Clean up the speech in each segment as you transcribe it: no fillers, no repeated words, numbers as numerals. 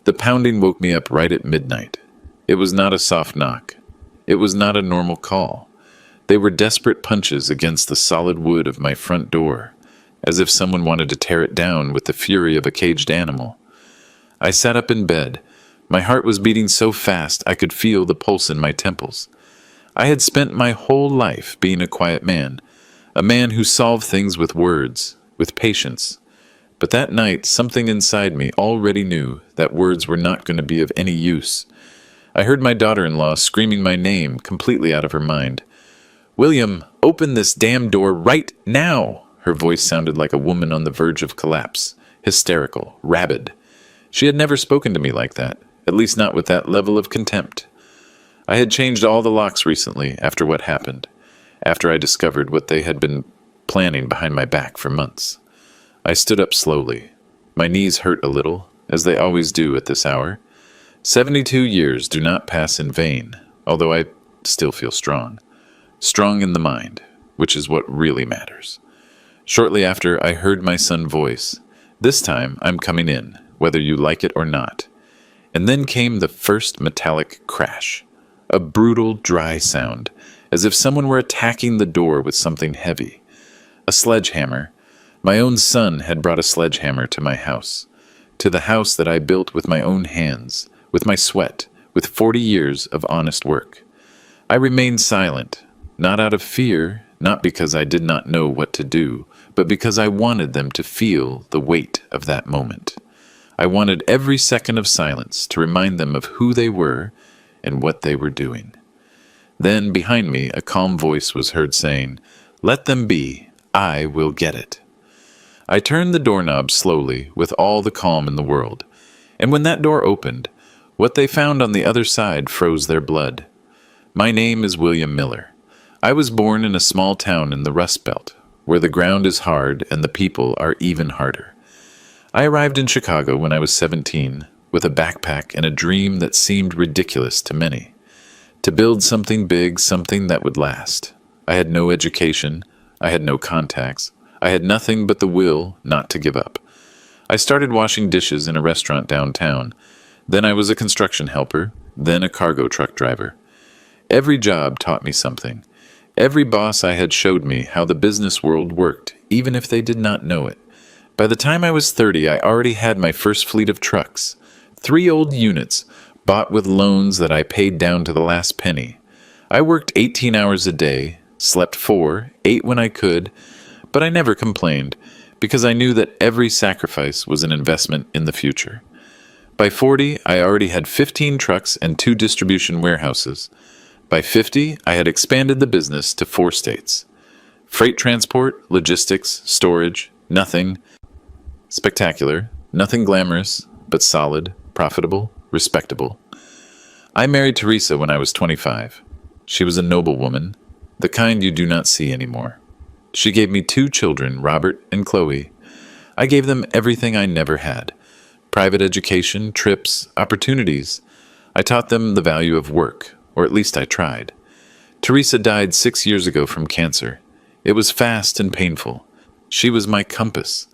The pounding woke me up right at midnight. It was not a soft knock. It was not a normal call. They were desperate punches against the solid wood of my front door, as if someone wanted to tear it down with the fury of a caged animal. I sat up in bed. My heart was beating so fast I could feel the pulse in my temples. I had spent my whole life being a quiet man, a man who solved things with words, with patience. But that night, something inside me already knew that words were not going to be of any use. I heard my daughter-in-law screaming my name completely out of her mind. "William, open this damn door right now!" Her voice sounded like a woman on the verge of collapse, hysterical, rabid. She had never spoken to me like that, at least not with that level of contempt. I had changed all the locks recently after what happened, after I discovered what they had been planning behind my back for months. I stood up slowly. My knees hurt a little, as they always do at this hour. 72 years do not pass in vain, although I still feel strong. Strong in the mind, which is what really matters. Shortly after, I heard my son's voice. "This time, I'm coming in, whether you like it or not." And then came the first metallic crash. A brutal, dry sound, as if someone were attacking the door with something heavy. A sledgehammer. My own son had brought a sledgehammer to my house. To the house that I built with my own hands, with my sweat, with 40 years of honest work. I remained silent, not out of fear, not because I did not know what to do, but because I wanted them to feel the weight of that moment. I wanted every second of silence to remind them of who they were and what they were doing. Then, behind me, a calm voice was heard saying, "Let them be. I will get it." I turned the doorknob slowly, with all the calm in the world. And when that door opened, what they found on the other side froze their blood. My name is William Miller. I was born in a small town in the Rust Belt, where the ground is hard and the people are even harder. I arrived in Chicago when I was 17, with a backpack and a dream that seemed ridiculous to many. To build something big, something that would last. I had no education. I had no contacts. I had nothing but the will not to give up. I started washing dishes in a restaurant downtown. Then I was a construction helper, then a cargo truck driver. Every job taught me something. Every boss I had showed me how the business world worked, even if they did not know it. By the time I was 30, I already had my first fleet of trucks. 3 old units, bought with loans that I paid down to the last penny. I worked 18 hours a day, slept 4, ate when I could, but I never complained, because I knew that every sacrifice was an investment in the future. By 40, I already had 15 trucks and 2 distribution warehouses. By 50, I had expanded the business to 4 states. Freight transport, logistics, storage, nothing spectacular, nothing glamorous, but solid, profitable, respectable. I married Teresa when I was 25. She was a noble woman, the kind you do not see anymore. She gave me 2 children, Robert and Chloe. I gave them everything I never had. Private education, trips, opportunities. I taught them the value of work, or at least I tried. Teresa died 6 years ago from cancer. It was fast and painful. She was my compass,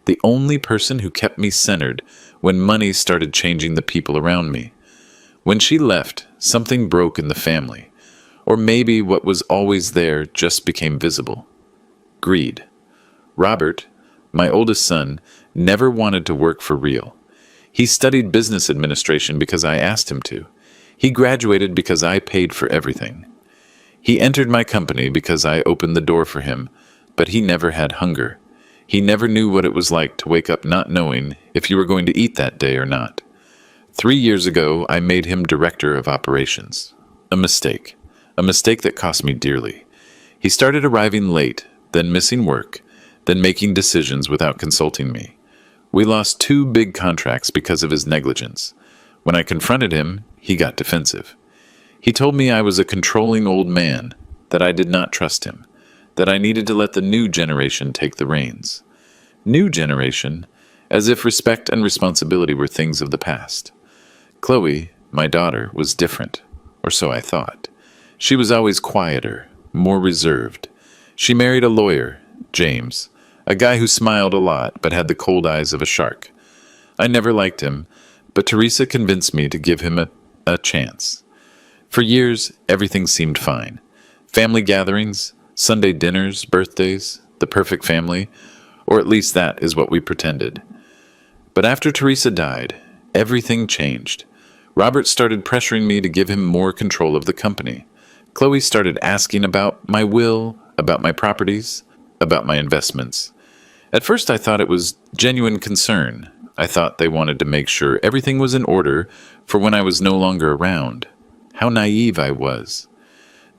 the only person who kept me centered when money started changing the people around me. When she left, something broke in the family, or maybe what was always there just became visible. Greed. Robert, my oldest son, never wanted to work for real. He studied business administration because I asked him to. He graduated because I paid for everything. He entered my company because I opened the door for him, but he never had hunger. He never knew what it was like to wake up not knowing if you were going to eat that day or not. 3 years ago, I made him director of operations. A mistake that cost me dearly. He started arriving late, then missing work, then making decisions without consulting me. We lost 2 big contracts because of his negligence. When I confronted him, he got defensive. He told me I was a controlling old man, that I did not trust him, that I needed to let the new generation take the reins. New generation, as if respect and responsibility were things of the past. Chloe, my daughter, was different, or so I thought. She was always quieter, more reserved. She married a lawyer, James, a guy who smiled a lot but had the cold eyes of a shark. I never liked him, But Teresa convinced me to give him a chance. For years, everything seemed fine. Family gatherings, Sunday dinners, birthdays, the perfect family, or at least that is what we pretended. But after Teresa died, everything changed. Robert started pressuring me to give him more control of the company. Chloe started asking about my will, about my properties, about my investments. At first I thought it was genuine concern. I thought they wanted to make sure everything was in order for when I was no longer around. How naive I was.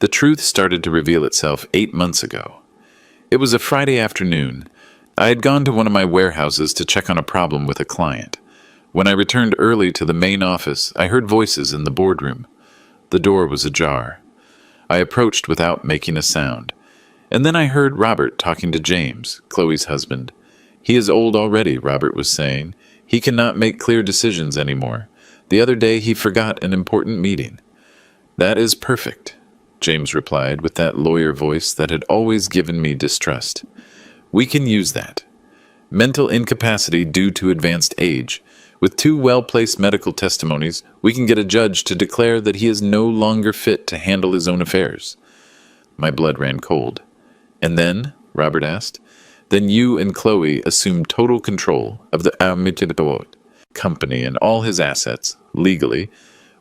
The truth started to reveal itself 8 months ago. It was a Friday afternoon. I had gone to one of my warehouses to check on a problem with a client. When I returned early to the main office, I heard voices in the boardroom. The door was ajar. I approached without making a sound. And then I heard Robert talking to James, Chloe's husband. He is old already, Robert was saying. He cannot make clear decisions anymore. The other day he forgot an important meeting. That is perfect, James replied with that lawyer voice that had always given me distrust. We can use that. Mental incapacity due to advanced age. With 2 well-placed medical testimonies, we can get a judge to declare that he is no longer fit to handle his own affairs. My blood ran cold. And then, Robert asked, then you and Chloe assume total control of the company and all his assets, legally,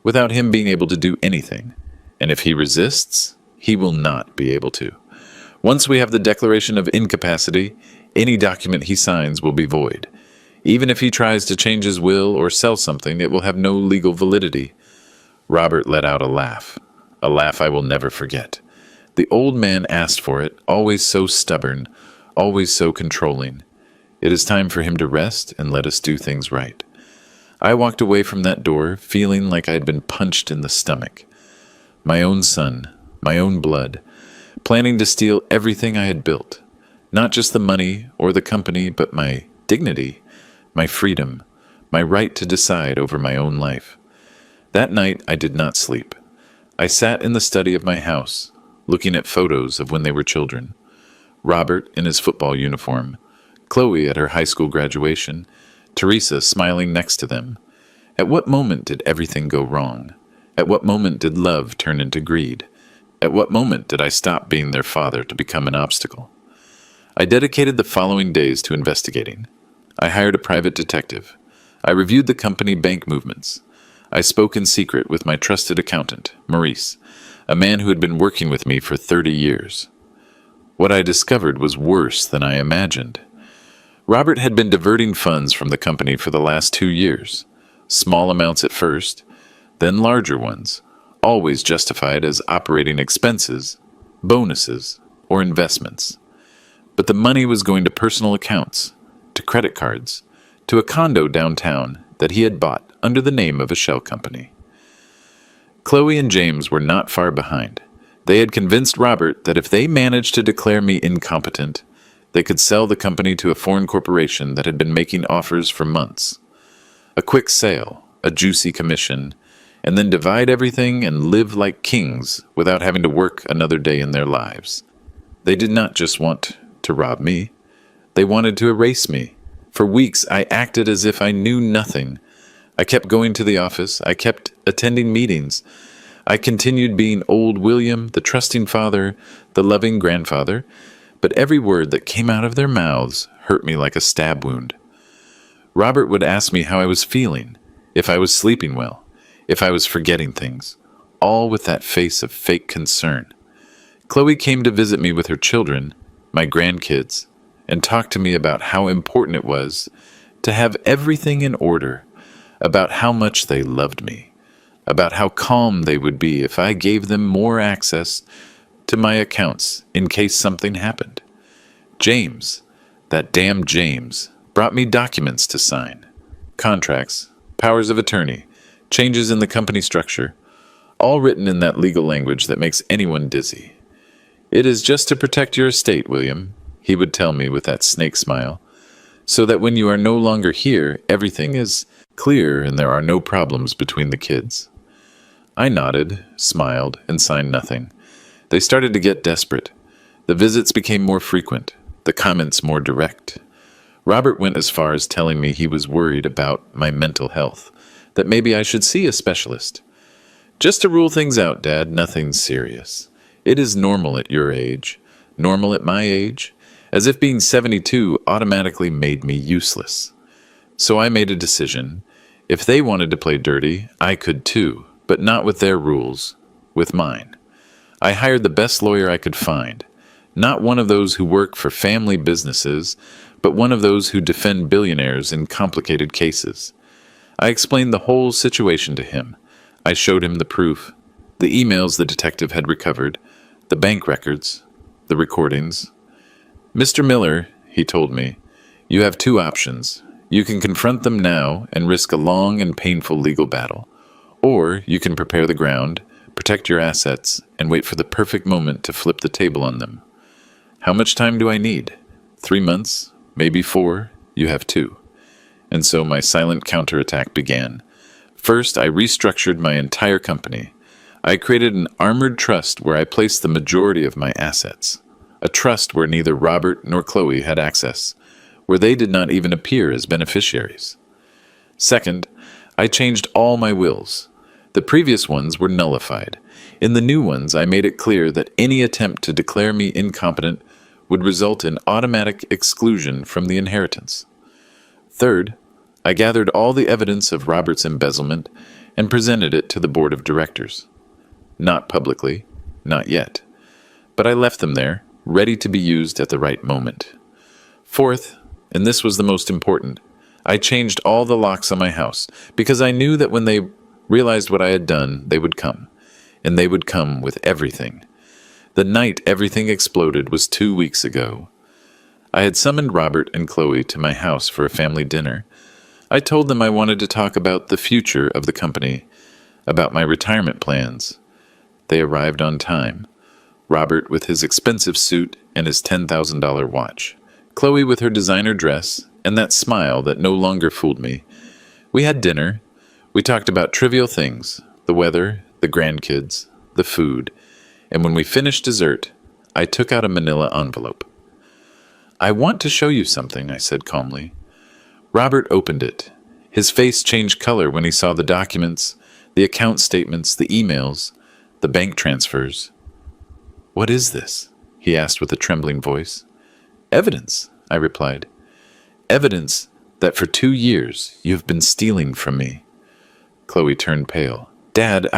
without him being able to do anything. And if he resists, he will not be able to. Once we have the declaration of incapacity, any document he signs will be void. Even if he tries to change his will or sell something, it will have no legal validity. Robert let out a laugh I will never forget. The old man asked for it, always so stubborn, always so controlling. It is time for him to rest and let us do things right. I walked away from that door, feeling like I had been punched in the stomach. My own son, my own blood, planning to steal everything I had built. Not just the money or the company, but my dignity, my freedom, my right to decide over my own life. That night, I did not sleep. I sat in the study of my house, looking at photos of when they were children. Robert in his football uniform, Chloe at her high school graduation, Teresa smiling next to them. At what moment did everything go wrong? At what moment did love turn into greed? At what moment did I stop being their father to become an obstacle? I dedicated the following days to investigating. I hired a private detective. I reviewed the company bank movements. I spoke in secret with my trusted accountant, Maurice, a man who had been working with me for 30 years. What I discovered was worse than I imagined. Robert had been diverting funds from the company for the last 2 years. Small amounts at first, then larger ones, always justified as operating expenses, bonuses, or investments. But the money was going to personal accounts, to credit cards, to a condo downtown that he had bought under the name of a shell company. Chloe and James were not far behind. They had convinced Robert that if they managed to declare me incompetent, they could sell the company to a foreign corporation that had been making offers for months. A quick sale, a juicy commission, and then divide everything and live like kings without having to work another day in their lives. They did not just want to rob me. They wanted to erase me. For weeks, I acted as if I knew nothing. I kept going to the office. I kept attending meetings. I continued being old William, the trusting father, the loving grandfather, but every word that came out of their mouths hurt me like a stab wound. Robert would ask me how I was feeling, if I was sleeping well, if I was forgetting things, all with that face of fake concern. Chloe came to visit me with her children, my grandkids, and talked to me about how important it was to have everything in order, about how much they loved me, about how calm they would be if I gave them more access to my accounts in case something happened. James, that damn James, brought me documents to sign. Contracts, powers of attorney, changes in the company structure, all written in that legal language that makes anyone dizzy. It is just to protect your estate, William, he would tell me with that snake smile, so that when you are no longer here, everything is clear and there are no problems between the kids. I nodded, smiled, and signed nothing. They started to get desperate. The visits became more frequent, the comments more direct. Robert went as far as telling me he was worried about my mental health, that maybe I should see a specialist. Just to rule things out, Dad, nothing serious. It is normal at your age, normal at my age, as if being 72 automatically made me useless. So I made a decision. If they wanted to play dirty, I could too, but not with their rules, with mine. I hired the best lawyer I could find, not one of those who work for family businesses, but one of those who defend billionaires in complicated cases. I explained the whole situation to him. I showed him the proof, the emails the detective had recovered, the bank records, the recordings. Mr. Miller, he told me, you have two options. You can confront them now and risk a long and painful legal battle, or you can prepare the ground, protect your assets, and wait for the perfect moment to flip the table on them. How much time do I need? 3 months? Maybe 4? You have 2. And so my silent counterattack began. First, I restructured my entire company. I created an armored trust where I placed the majority of my assets. A trust where neither Robert nor Chloe had access, where they did not even appear as beneficiaries. Second, I changed all my wills. The previous ones were nullified. In the new ones, I made it clear that any attempt to declare me incompetent would result in automatic exclusion from the inheritance. Third, I gathered all the evidence of Robert's embezzlement and presented it to the board of directors. Not publicly, not yet. But I left them there, ready to be used at the right moment. Fourth, and this was the most important, I changed all the locks on my house because I knew that when they realized what I had done, they would come. And they would come with everything. The night everything exploded was 2 weeks ago. I had summoned Robert and Chloe to my house for a family dinner. I told them I wanted to talk about the future of the company, about my retirement plans. They arrived on time. Robert with his expensive suit and his $10,000 watch. Chloe with her designer dress and that smile that no longer fooled me. We had dinner. We talked about trivial things, the weather, the grandkids, the food, and when we finished dessert, I took out a manila envelope. I want to show you something, I said calmly. Robert opened it. His face changed color when he saw the documents, the account statements, the emails, the bank transfers. What is this? He asked with a trembling voice. Evidence, I replied. Evidence that for 2 years you have been stealing from me. Chloe turned pale. Dad,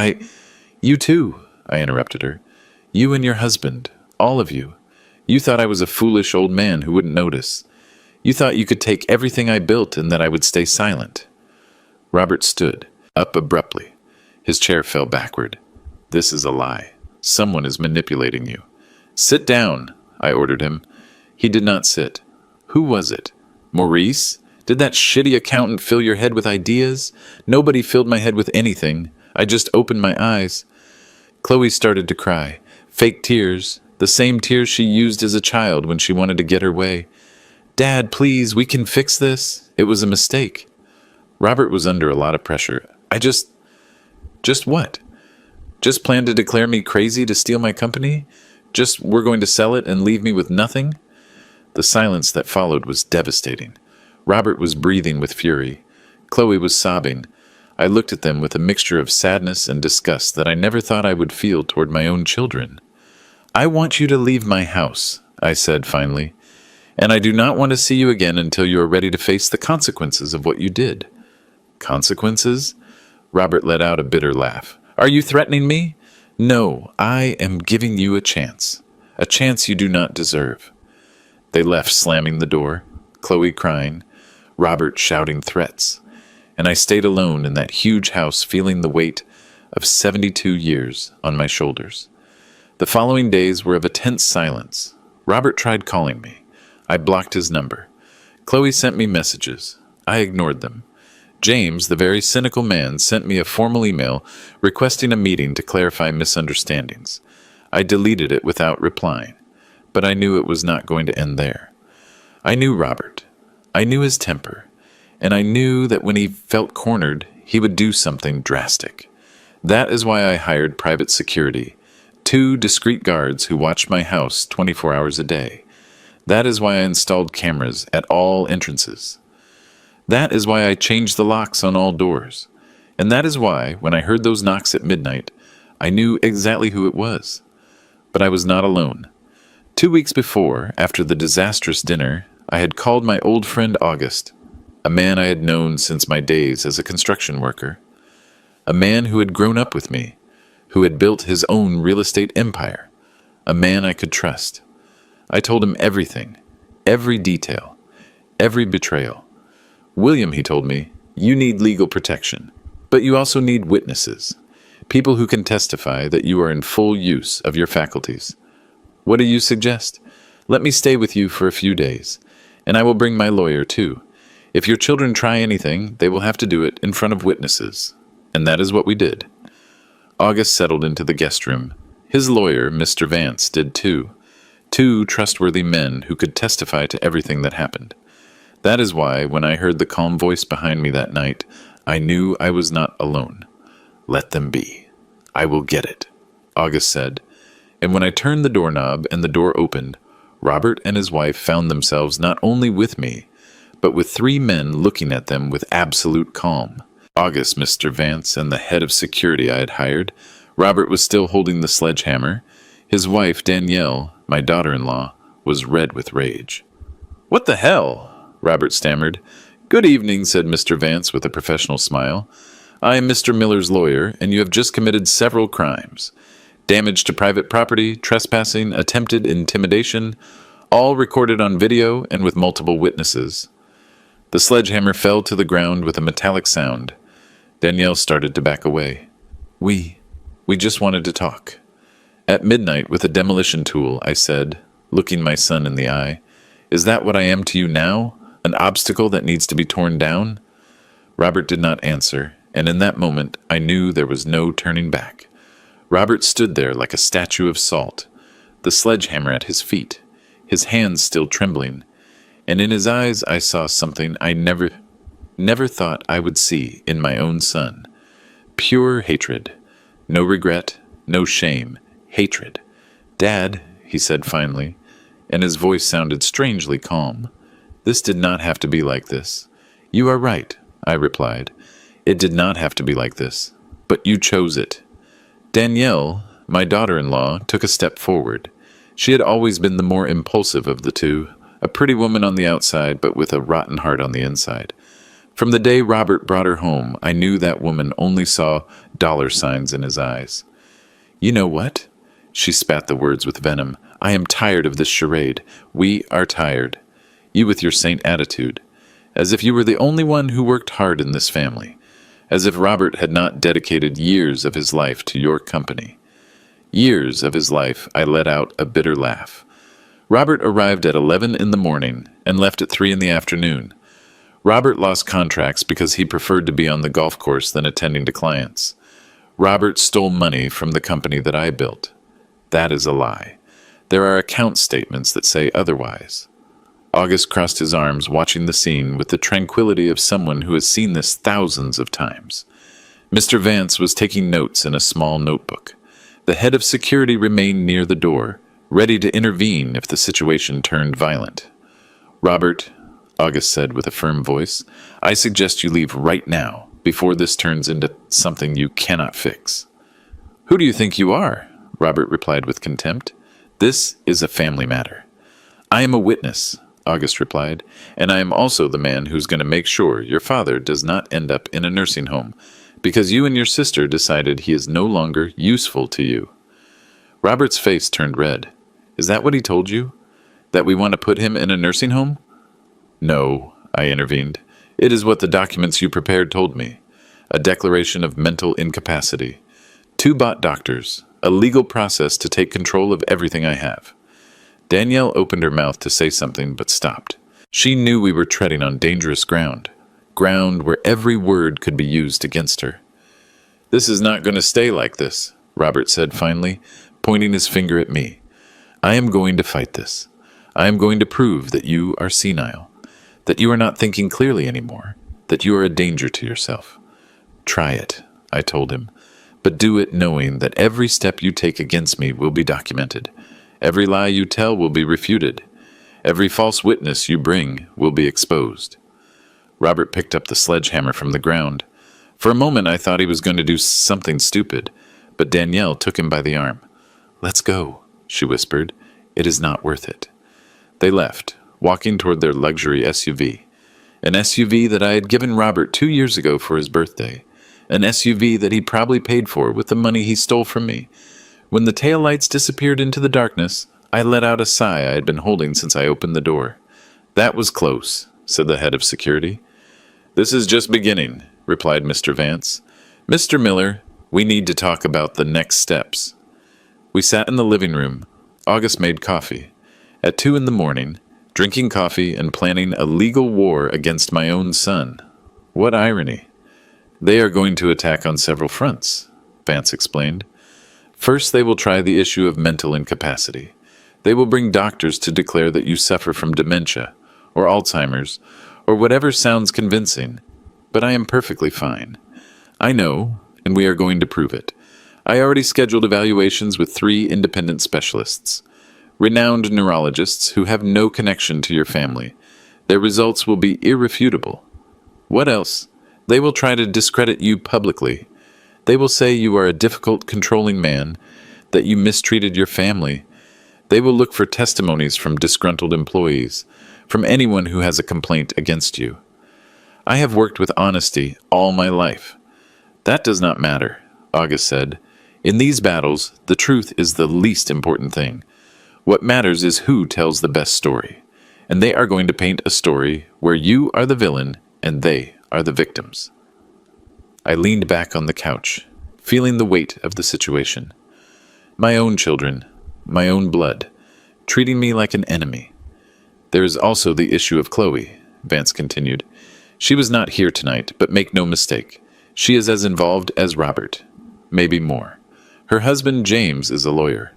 You too, I interrupted her. You and your husband, all of you. You thought I was a foolish old man who wouldn't notice. You thought you could take everything I built and that I would stay silent. Robert stood up abruptly. His chair fell backward. This is a lie. Someone is manipulating you. Sit down, I ordered him. He did not sit. Who was it? Maurice? Did that shitty accountant fill your head with ideas? Nobody filled my head with anything. I just opened my eyes. Chloe started to cry. Fake tears. The same tears she used as a child when she wanted to get her way. Dad, please, we can fix this. It was a mistake. Robert was under a lot of pressure. Just what? Just planned to declare me crazy to steal my company? Just we're going to sell it and leave me with nothing? The silence that followed was devastating. Robert was breathing with fury. Chloe was sobbing. I looked at them with a mixture of sadness and disgust that I never thought I would feel toward my own children. I want you to leave my house, I said finally, and I do not want to see you again until you are ready to face the consequences of what you did. Consequences? Robert let out a bitter laugh. Are you threatening me? No, I am giving you a chance you do not deserve. They left, slamming the door, Chloe crying, Robert shouting threats, and I stayed alone in that huge house feeling the weight of 72 years on my shoulders. The following days were of a tense silence. Robert tried calling me. I blocked his number. Chloe sent me messages. I ignored them. James, the very cynical man, sent me a formal email requesting a meeting to clarify misunderstandings. I deleted it without replying, but I knew it was not going to end there. I knew Robert. I knew his temper, and I knew that when he felt cornered, he would do something drastic. That is why I hired private security, 2 discreet guards who watched my house 24 hours a day. That is why I installed cameras at all entrances. That is why I changed the locks on all doors. And that is why, when I heard those knocks at midnight, I knew exactly who it was. But I was not alone. 2 weeks before, after the disastrous dinner, I had called my old friend August, a man I had known since my days as a construction worker, a man who had grown up with me, who had built his own real estate empire, a man I could trust. I told him everything, every detail, every betrayal. William, he told me, you need legal protection, but you also need witnesses, people who can testify that you are in full use of your faculties. What do you suggest? Let me stay with you for a few days, and I will bring my lawyer too. If your children try anything, they will have to do it in front of witnesses. And that is what we did. August settled into the guest room. His lawyer, Mr. Vance, did too. 2 trustworthy men who could testify to everything that happened. That is why, when I heard the calm voice behind me that night, I knew I was not alone. Let them be. I will get it, August said. And when I turned the doorknob and the door opened, Robert and his wife found themselves not only with me, but with 3 men looking at them with absolute calm. August, Mr. Vance, and the head of security I had hired. Robert was still holding the sledgehammer. His wife, Danielle, my daughter-in-law, was red with rage. "What the hell?" Robert stammered. "Good evening," said Mr. Vance with a professional smile. "I am Mr. Miller's lawyer, and you have just committed several crimes. Damage to private property, trespassing, attempted intimidation, all recorded on video and with multiple witnesses." The sledgehammer fell to the ground with a metallic sound. Danielle started to back away. We just wanted to talk. At midnight, with a demolition tool, I said, looking my son in the eye, "Is that what I am to you now? An obstacle that needs to be torn down?" Robert did not answer, and in that moment, I knew there was no turning back. Robert stood there like a statue of salt, the sledgehammer at his feet, his hands still trembling, and in his eyes I saw something I never thought I would see in my own son. Pure hatred. No regret, no shame. Hatred. "Dad," he said finally, and his voice sounded strangely calm. "This did not have to be like this." "You are right," I replied. "It did not have to be like this, but you chose it." Danielle, my daughter-in-law, took a step forward. She had always been the more impulsive of the 2, a pretty woman on the outside, but with a rotten heart on the inside. From the day Robert brought her home, I knew that woman only saw dollar signs in his eyes. "You know what?" She spat the words with venom. "I am tired of this charade. We are tired. You with your saint attitude. As if you were the only one who worked hard in this family. As if Robert had not dedicated years of his life to your company." Years of his life, I let out a bitter laugh. Robert arrived at 11 in the morning and left at 3 in the afternoon. Robert lost contracts because he preferred to be on the golf course than attending to clients. Robert stole money from the company that I built. That is a lie. There are account statements that say otherwise. August crossed his arms, watching the scene with the tranquility of someone who has seen this thousands of times. Mr. Vance was taking notes in a small notebook. The head of security remained near the door, ready to intervene if the situation turned violent. "Robert," August said with a firm voice, "I suggest you leave right now, before this turns into something you cannot fix." "Who do you think you are?" Robert replied with contempt. "This is a family matter." "I am a witness," August replied, "and I am also the man who's going to make sure your father does not end up in a nursing home, because you and your sister decided he is no longer useful to you." Robert's face turned red. "Is that what he told you? That we want to put him in a nursing home?" "No," I intervened. "It is what the documents you prepared told me. A declaration of mental incapacity. 2 bought doctors. A legal process to take control of everything I have." Danielle opened her mouth to say something, but stopped. She knew we were treading on dangerous ground where every word could be used against her. "This is not going to stay like this," Robert said finally, pointing his finger at me. "I am going to fight this. I am going to prove that you are senile, that you are not thinking clearly anymore, that you are a danger to yourself. Try it," I told him, "but do it knowing that every step you take against me will be documented. Every lie you tell will be refuted. Every false witness you bring will be exposed." Robert picked up the sledgehammer from the ground. For a moment, I thought he was going to do something stupid, but Danielle took him by the arm. "Let's go," she whispered. "It is not worth it." They left, walking toward their luxury SUV. An SUV that I had given Robert 2 years ago for his birthday. An SUV that he probably paid for with the money he stole from me. When the taillights disappeared into the darkness, I let out a sigh I had been holding since I opened the door. "That was close," said the head of security. "This is just beginning," replied Mr. Vance. "Mr. Miller, we need to talk about the next steps." We sat in the living room. August made coffee. At 2 in the morning, drinking coffee and planning a legal war against my own son. What irony. "They are going to attack on several fronts," Vance explained. "First, they will try the issue of mental incapacity. They will bring doctors to declare that you suffer from dementia, or Alzheimer's, or whatever sounds convincing. But I am perfectly fine. I know, and we are going to prove it. I already scheduled evaluations with 3 independent specialists. Renowned neurologists who have no connection to your family. Their results will be irrefutable. What else? They will try to discredit you publicly. They will say you are a difficult, controlling man, that you mistreated your family. They will look for testimonies from disgruntled employees, from anyone who has a complaint against you. I have worked with honesty all my life. That does not matter," August said. "In these battles, the truth is the least important thing. What matters is who tells the best story. And they are going to paint a story where you are the villain and they are the victims." I leaned back on the couch, feeling the weight of the situation. My own children, my own blood, treating me like an enemy. "There is also the issue of Chloe," Vance continued. "She was not here tonight, but make no mistake. She is as involved as Robert, maybe more. Her husband, James, is a lawyer,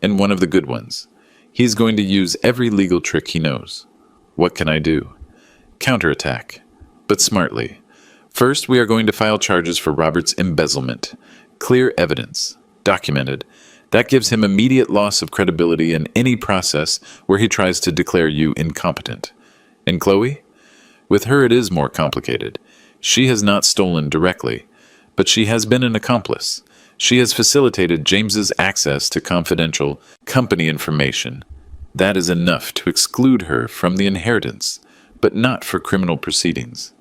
and one of the good ones. He's going to use every legal trick he knows. What can I do? Counterattack, but smartly. First, we are going to file charges for Robert's embezzlement. Clear evidence, documented. That gives him immediate loss of credibility in any process where he tries to declare you incompetent. And Chloe? With her it is more complicated. She has not stolen directly, but she has been an accomplice. She has facilitated James's access to confidential company information. That is enough to exclude her from the inheritance, but not for criminal proceedings.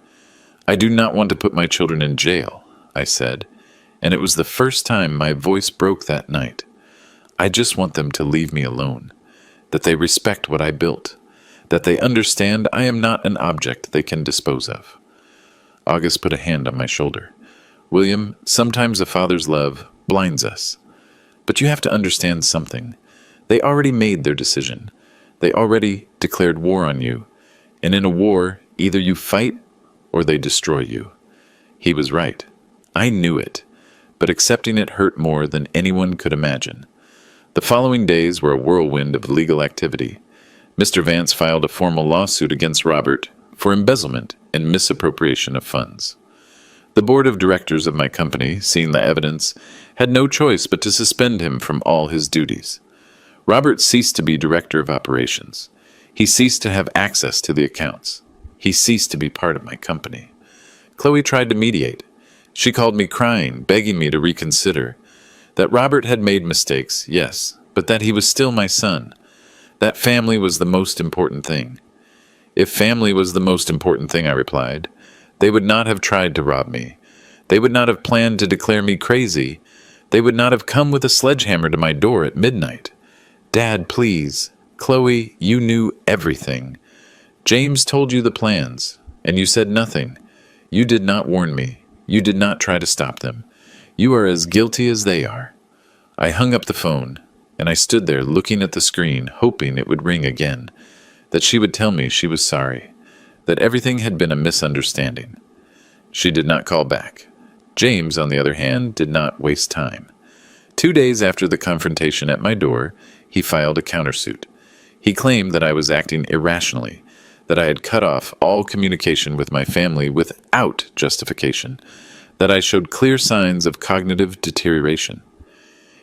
"I do not want to put my children in jail," I said, and it was the first time my voice broke that night. "I just want them to leave me alone, that they respect what I built, that they understand I am not an object they can dispose of." August put a hand on my shoulder. "William, sometimes a father's love blinds us. But you have to understand something. They already made their decision. They already declared war on you. And in a war, either you fight or they destroy you." He was right. I knew it, but accepting it hurt more than anyone could imagine. The following days were a whirlwind of legal activity. Mr. Vance filed a formal lawsuit against Robert for embezzlement and misappropriation of funds. The board of directors of my company, seeing the evidence, had no choice but to suspend him from all his duties. Robert ceased to be director of operations. He ceased to have access to the accounts. He ceased to be part of my company. Chloe tried to mediate. She called me crying, begging me to reconsider. That Robert had made mistakes, yes, but that he was still my son. That family was the most important thing. If family was the most important thing, I replied, they would not have tried to rob me. They would not have planned to declare me crazy. They would not have come with a sledgehammer to my door at midnight. Dad, please. Chloe, you knew everything. James told you the plans, and you said nothing. You did not warn me. You did not try to stop them. You are as guilty as they are. I hung up the phone, and I stood there looking at the screen, hoping it would ring again, that she would tell me she was sorry, that everything had been a misunderstanding. She did not call back. James, on the other hand, did not waste time. 2 days after the confrontation at my door, he filed a countersuit. He claimed that I was acting irrationally, that I had cut off all communication with my family without justification, that I showed clear signs of cognitive deterioration.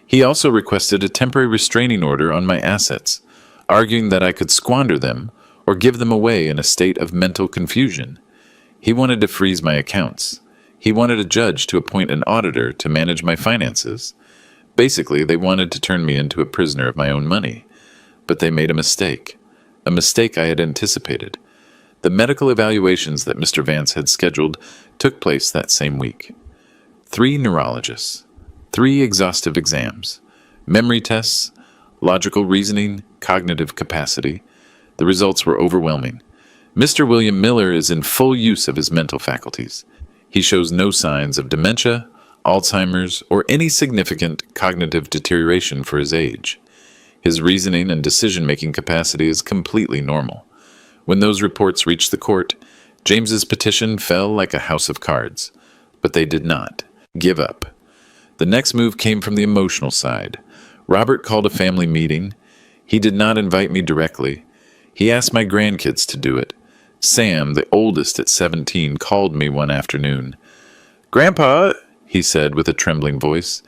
He also requested a temporary restraining order on my assets, arguing that I could squander them or give them away in a state of mental confusion. He wanted to freeze my accounts, He wanted a judge to appoint an auditor to manage my finances. Basically, they wanted to turn me into a prisoner of my own money. But they made a mistake I had anticipated. The medical evaluations that Mr. Vance had scheduled took place that same week. 3 neurologists, 3 exhaustive exams, memory tests, logical reasoning, cognitive capacity. The results were overwhelming. Mr. William Miller is in full use of his mental faculties. He shows no signs of dementia, Alzheimer's, or any significant cognitive deterioration for his age. His reasoning and decision-making capacity is completely normal. When those reports reached the court, James's petition fell like a house of cards. But they did not give up. The next move came from the emotional side. Robert called a family meeting. He did not invite me directly. He asked my grandkids to do it. Sam, the oldest at 17, called me one afternoon. "Grandpa," he said with a trembling voice,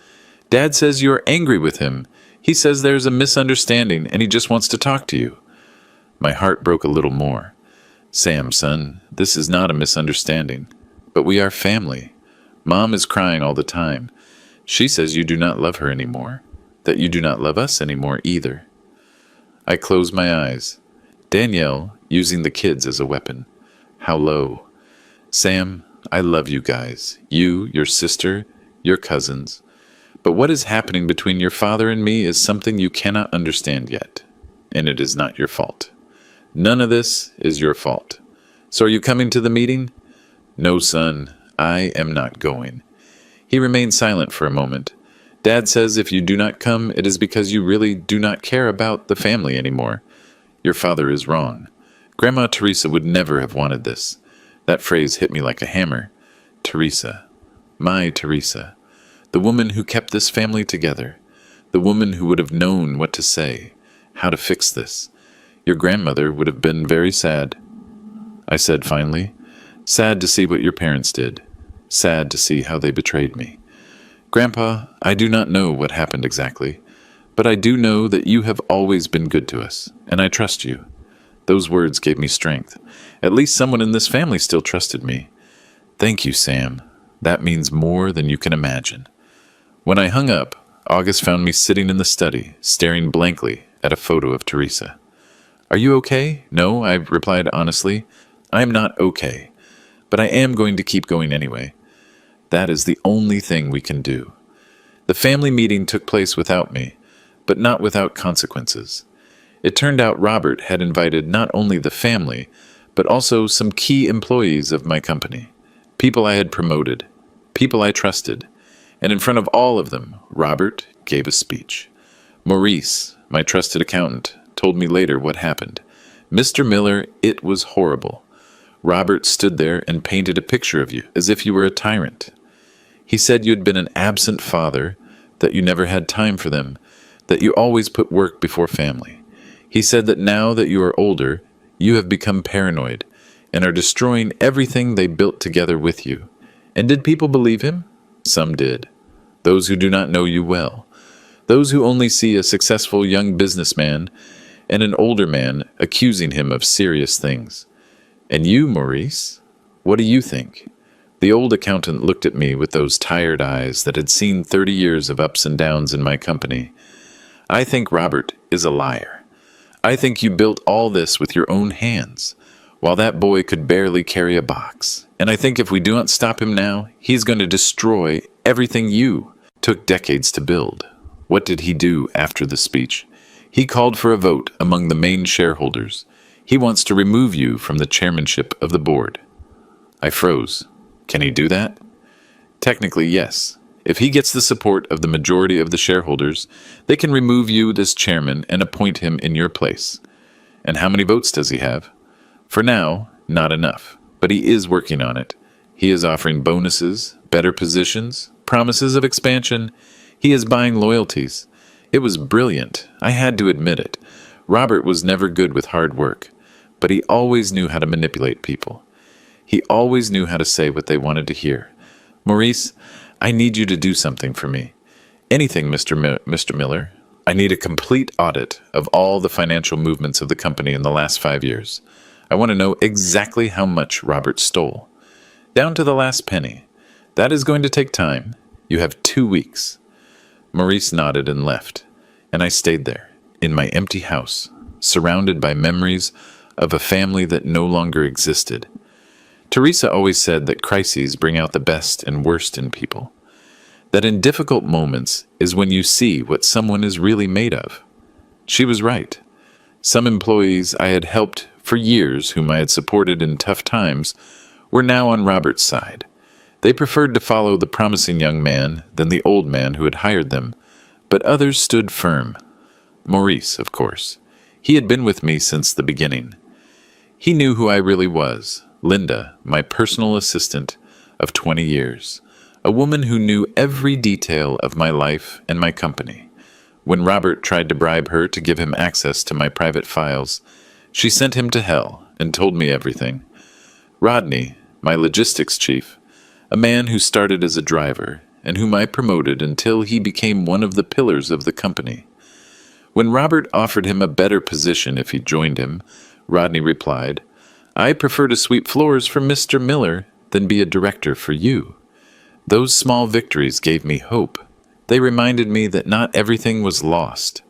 "Dad says you are angry with him. He says there's a misunderstanding and he just wants to talk to you." My heart broke a little more. "Sam, son, this is not a misunderstanding, but we are family. Mom is crying all the time. She says you do not love her anymore, that you do not love us anymore either." I closed my eyes. Danielle, using the kids as a weapon. How low. "Sam, I love you guys. You, your sister, your cousins. But what is happening between your father and me is something you cannot understand yet. And it is not your fault. None of this is your fault. So are you coming to the meeting?" "No, son, I am not going." He remained silent for a moment. "Dad says if you do not come, it is because you really do not care about the family anymore. Your father is wrong. Grandma Teresa would never have wanted this." That phrase hit me like a hammer. Teresa. My Teresa. The woman who kept this family together. The woman who would have known what to say, how to fix this. Your grandmother would have been very sad. I said finally, "Sad to see what your parents did. Sad to see how they betrayed me. Grandpa, I do not know what happened exactly, but I do know that you have always been good to us, and I trust you." Those words gave me strength. At least someone in this family still trusted me. "Thank you, Sam. That means more than you can imagine." When I hung up, August found me sitting in the study, staring blankly at a photo of Teresa. "Are you okay?" "No," I replied honestly. "I am not okay, but I am going to keep going anyway. That is the only thing we can do." The family meeting took place without me, but not without consequences. It turned out Robert had invited not only the family, but also some key employees of my company, people I had promoted, people I trusted, and in front of all of them, Robert gave a speech. Maurice, my trusted accountant, told me later what happened. "Mr. Miller, it was horrible. Robert stood there and painted a picture of you, as if you were a tyrant. He said you had been an absent father, that you never had time for them, that you always put work before family. He said that now that you are older, you have become paranoid and are destroying everything they built together with you." And did people believe him? Some did. Those who do not know you well. Those who only see a successful young businessman and an older man accusing him of serious things. And you, Maurice, what do you think? The old accountant looked at me with those tired eyes that had seen 30 years of ups and downs in my company. "I think Robert is a liar. I think you built all this with your own hands, while that boy could barely carry a box. And I think if we do not stop him now, he's going to destroy everything you took decades to build." What did he do after the speech? He called for a vote among the main shareholders. He wants to remove you from the chairmanship of the board. I froze. Can he do that? Technically, yes. If he gets the support of the majority of the shareholders, they can remove you as chairman and appoint him in your place. And how many votes does he have? For now, not enough, but he is working on it. He is offering bonuses, better positions, promises of expansion. He is buying loyalties. It was brilliant, I had to admit it. Robert was never good with hard work, but he always knew how to manipulate people. He always knew how to say what they wanted to hear. "Maurice, I need you to do something for me. Anything, Mr. Miller. I need a complete audit of all the financial movements of the company in the last 5 years. I want to know exactly how much Robert stole. Down to the last penny. That is going to take time. You have 2 weeks. Maurice nodded and left, and I stayed there, in my empty house, surrounded by memories of a family that no longer existed. Teresa always said that crises bring out the best and worst in people. That in difficult moments is when you see what someone is really made of. She was right. Some employees I had helped for years, whom I had supported in tough times, were now on Robert's side. They preferred to follow the promising young man than the old man who had hired them, but others stood firm. Maurice, of course. He had been with me since the beginning. He knew who I really was, Linda, my personal assistant of 20 years, a woman who knew every detail of my life and my company. When Robert tried to bribe her to give him access to my private files, she sent him to hell and told me everything. Rodney, my logistics chief, a man who started as a driver and whom I promoted until he became one of the pillars of the company. When Robert offered him a better position if he joined him, Rodney replied, "I prefer to sweep floors for Mr. Miller than be a director for you." Those small victories gave me hope. They reminded me that not everything was lost,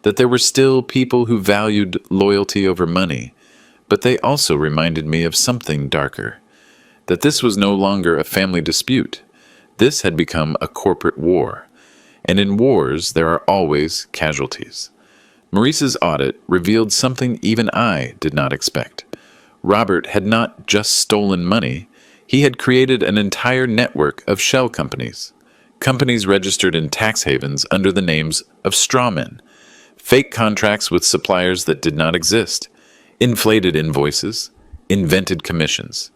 that there were still people who valued loyalty over money, but they also reminded me of something darker, that this was no longer a family dispute. This had become a corporate war, and in wars there are always casualties. Maurice's audit revealed something even I did not expect. Robert had not just stolen money, he had created an entire network of shell companies. Companies registered in tax havens under the names of strawmen, fake contracts with suppliers that did not exist, inflated invoices, invented commissions.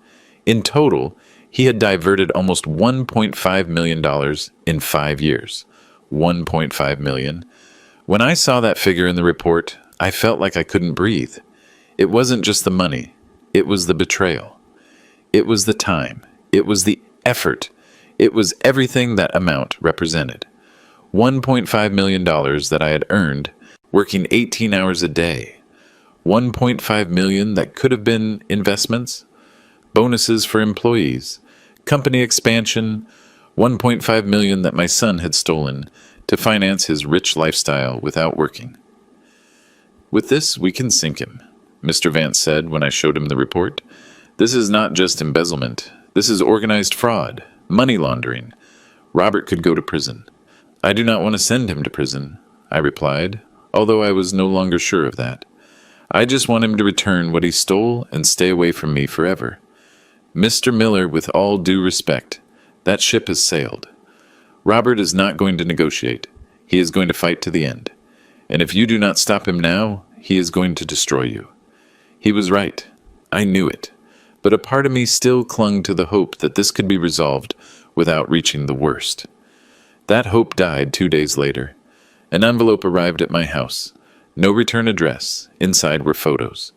In total, he had diverted almost $1.5 million in 5 years. $1.5 million. When I saw that figure in the report, I felt like I couldn't breathe. It wasn't just the money. It was the betrayal. It was the time. It was the effort. It was everything that amount represented. $1.5 million that I had earned working 18 hours a day. $1.5 million that could have been investments, bonuses for employees, company expansion, $1.5 million that my son had stolen to finance his rich lifestyle without working. "With this, we can sink him," Mr. Vance said when I showed him the report. "This is not just embezzlement. This is organized fraud, money laundering. Robert could go to prison." "I do not want to send him to prison," I replied, although I was no longer sure of that. "I just want him to return what he stole and stay away from me forever. Mr. Miller, with all due respect, that ship has sailed. Robert is not going to negotiate. He is going to fight to the end. And if you do not stop him now, he is going to destroy you." He was right. I knew it. But a part of me still clung to the hope that this could be resolved without reaching the worst. That hope died 2 days later. An envelope arrived at my house. No return address. Inside were photos.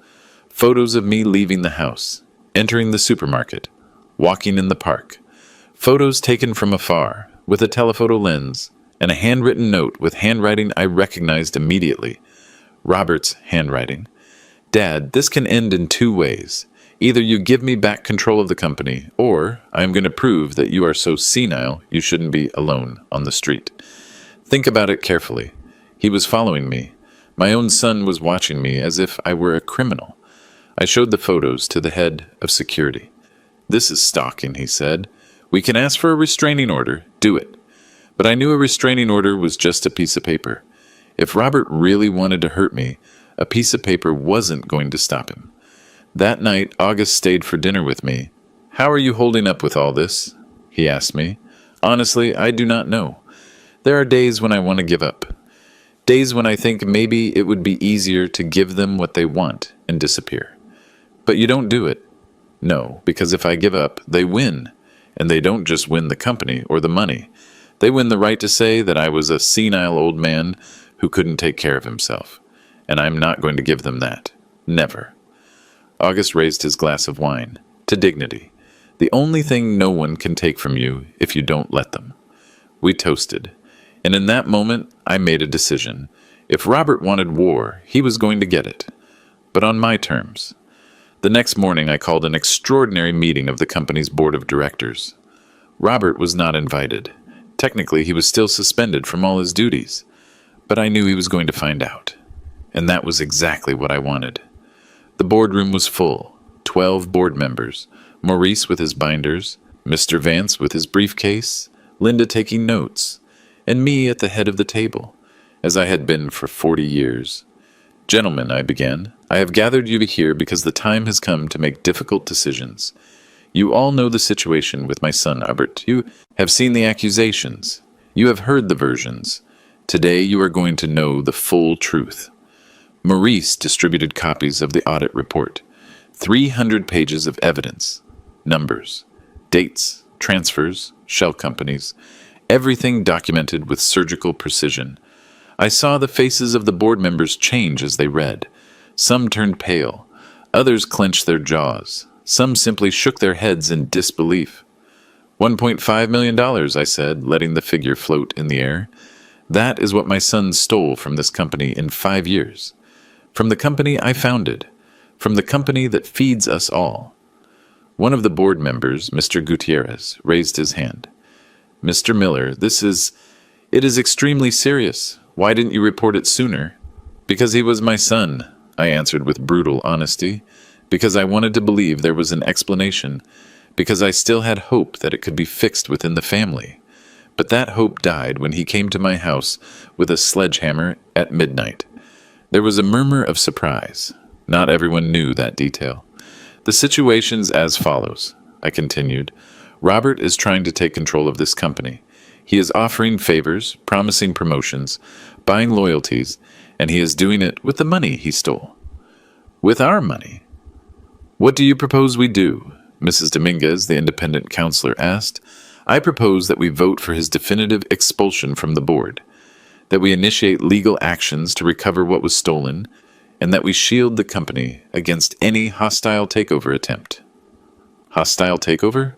Photos of me leaving the house, entering the supermarket, walking in the park. Photos taken from afar, with a telephoto lens, and a handwritten note with handwriting I recognized immediately. Robert's handwriting. "Dad, this can end in 2 ways. Either you give me back control of the company, or I am going to prove that you are so senile you shouldn't be alone on the street. Think about it carefully. He was following me. My own son was watching me as if I were a criminal." I showed the photos to the head of security. "This is stalking," he said. "We can ask for a restraining order. Do it." But I knew a restraining order was just a piece of paper. If Robert really wanted to hurt me, a piece of paper wasn't going to stop him. That night, August stayed for dinner with me. "How are you holding up with all this?" he asked me. "Honestly, I do not know. There are days when I want to give up. Days when I think maybe it would be easier to give them what they want and disappear. But you don't do it. No, because if I give up, they win. And they don't just win the company or the money. They win the right to say that I was a senile old man who couldn't take care of himself. And I'm not going to give them that. Never." August raised his glass of wine. "To dignity. The only thing no one can take from you if you don't let them." We toasted. And in that moment, I made a decision. If Robert wanted war, he was going to get it. But on my terms. The next morning, I called an extraordinary meeting of the company's board of directors. Robert was not invited. Technically, he was still suspended from all his duties, but I knew he was going to find out. And that was exactly what I wanted. The boardroom was full, 12 board members, Maurice with his binders, Mr. Vance with his briefcase, Linda taking notes, and me at the head of the table, as I had been for 40 years. Gentlemen, I began, I have gathered you here because the time has come to make difficult decisions. You all know the situation with my son, Albert. You have seen the accusations. You have heard the versions. Today you are going to know the full truth. Maurice distributed copies of the audit report. 300 pages of evidence, numbers, dates, transfers, shell companies, everything documented with surgical precision. I saw the faces of the board members change as they read. Some turned pale, others clenched their jaws, some simply shook their heads in disbelief. $1.5 million, I said, letting the figure float in the air. That is what my son stole from this company in 5 years. From the company I founded. From the company that feeds us all. One of the board members, Mr. Gutierrez, raised his hand. Mr. Miller, it is extremely serious. Why didn't you report it sooner? Because he was my son, I answered with brutal honesty. Because I wanted to believe there was an explanation. Because I still had hope that it could be fixed within the family. But that hope died when he came to my house with a sledgehammer at midnight. There was a murmur of surprise. Not everyone knew that detail. The situation's as follows, I continued. Robert is trying to take control of this company. He is offering favors, promising promotions, buying loyalties, and he is doing it with the money he stole. With our money. What do you propose we do? Mrs. Dominguez, the independent counselor, asked. I propose that we vote for his definitive expulsion from the board, that we initiate legal actions to recover what was stolen, and that we shield the company against any hostile takeover attempt. Hostile takeover?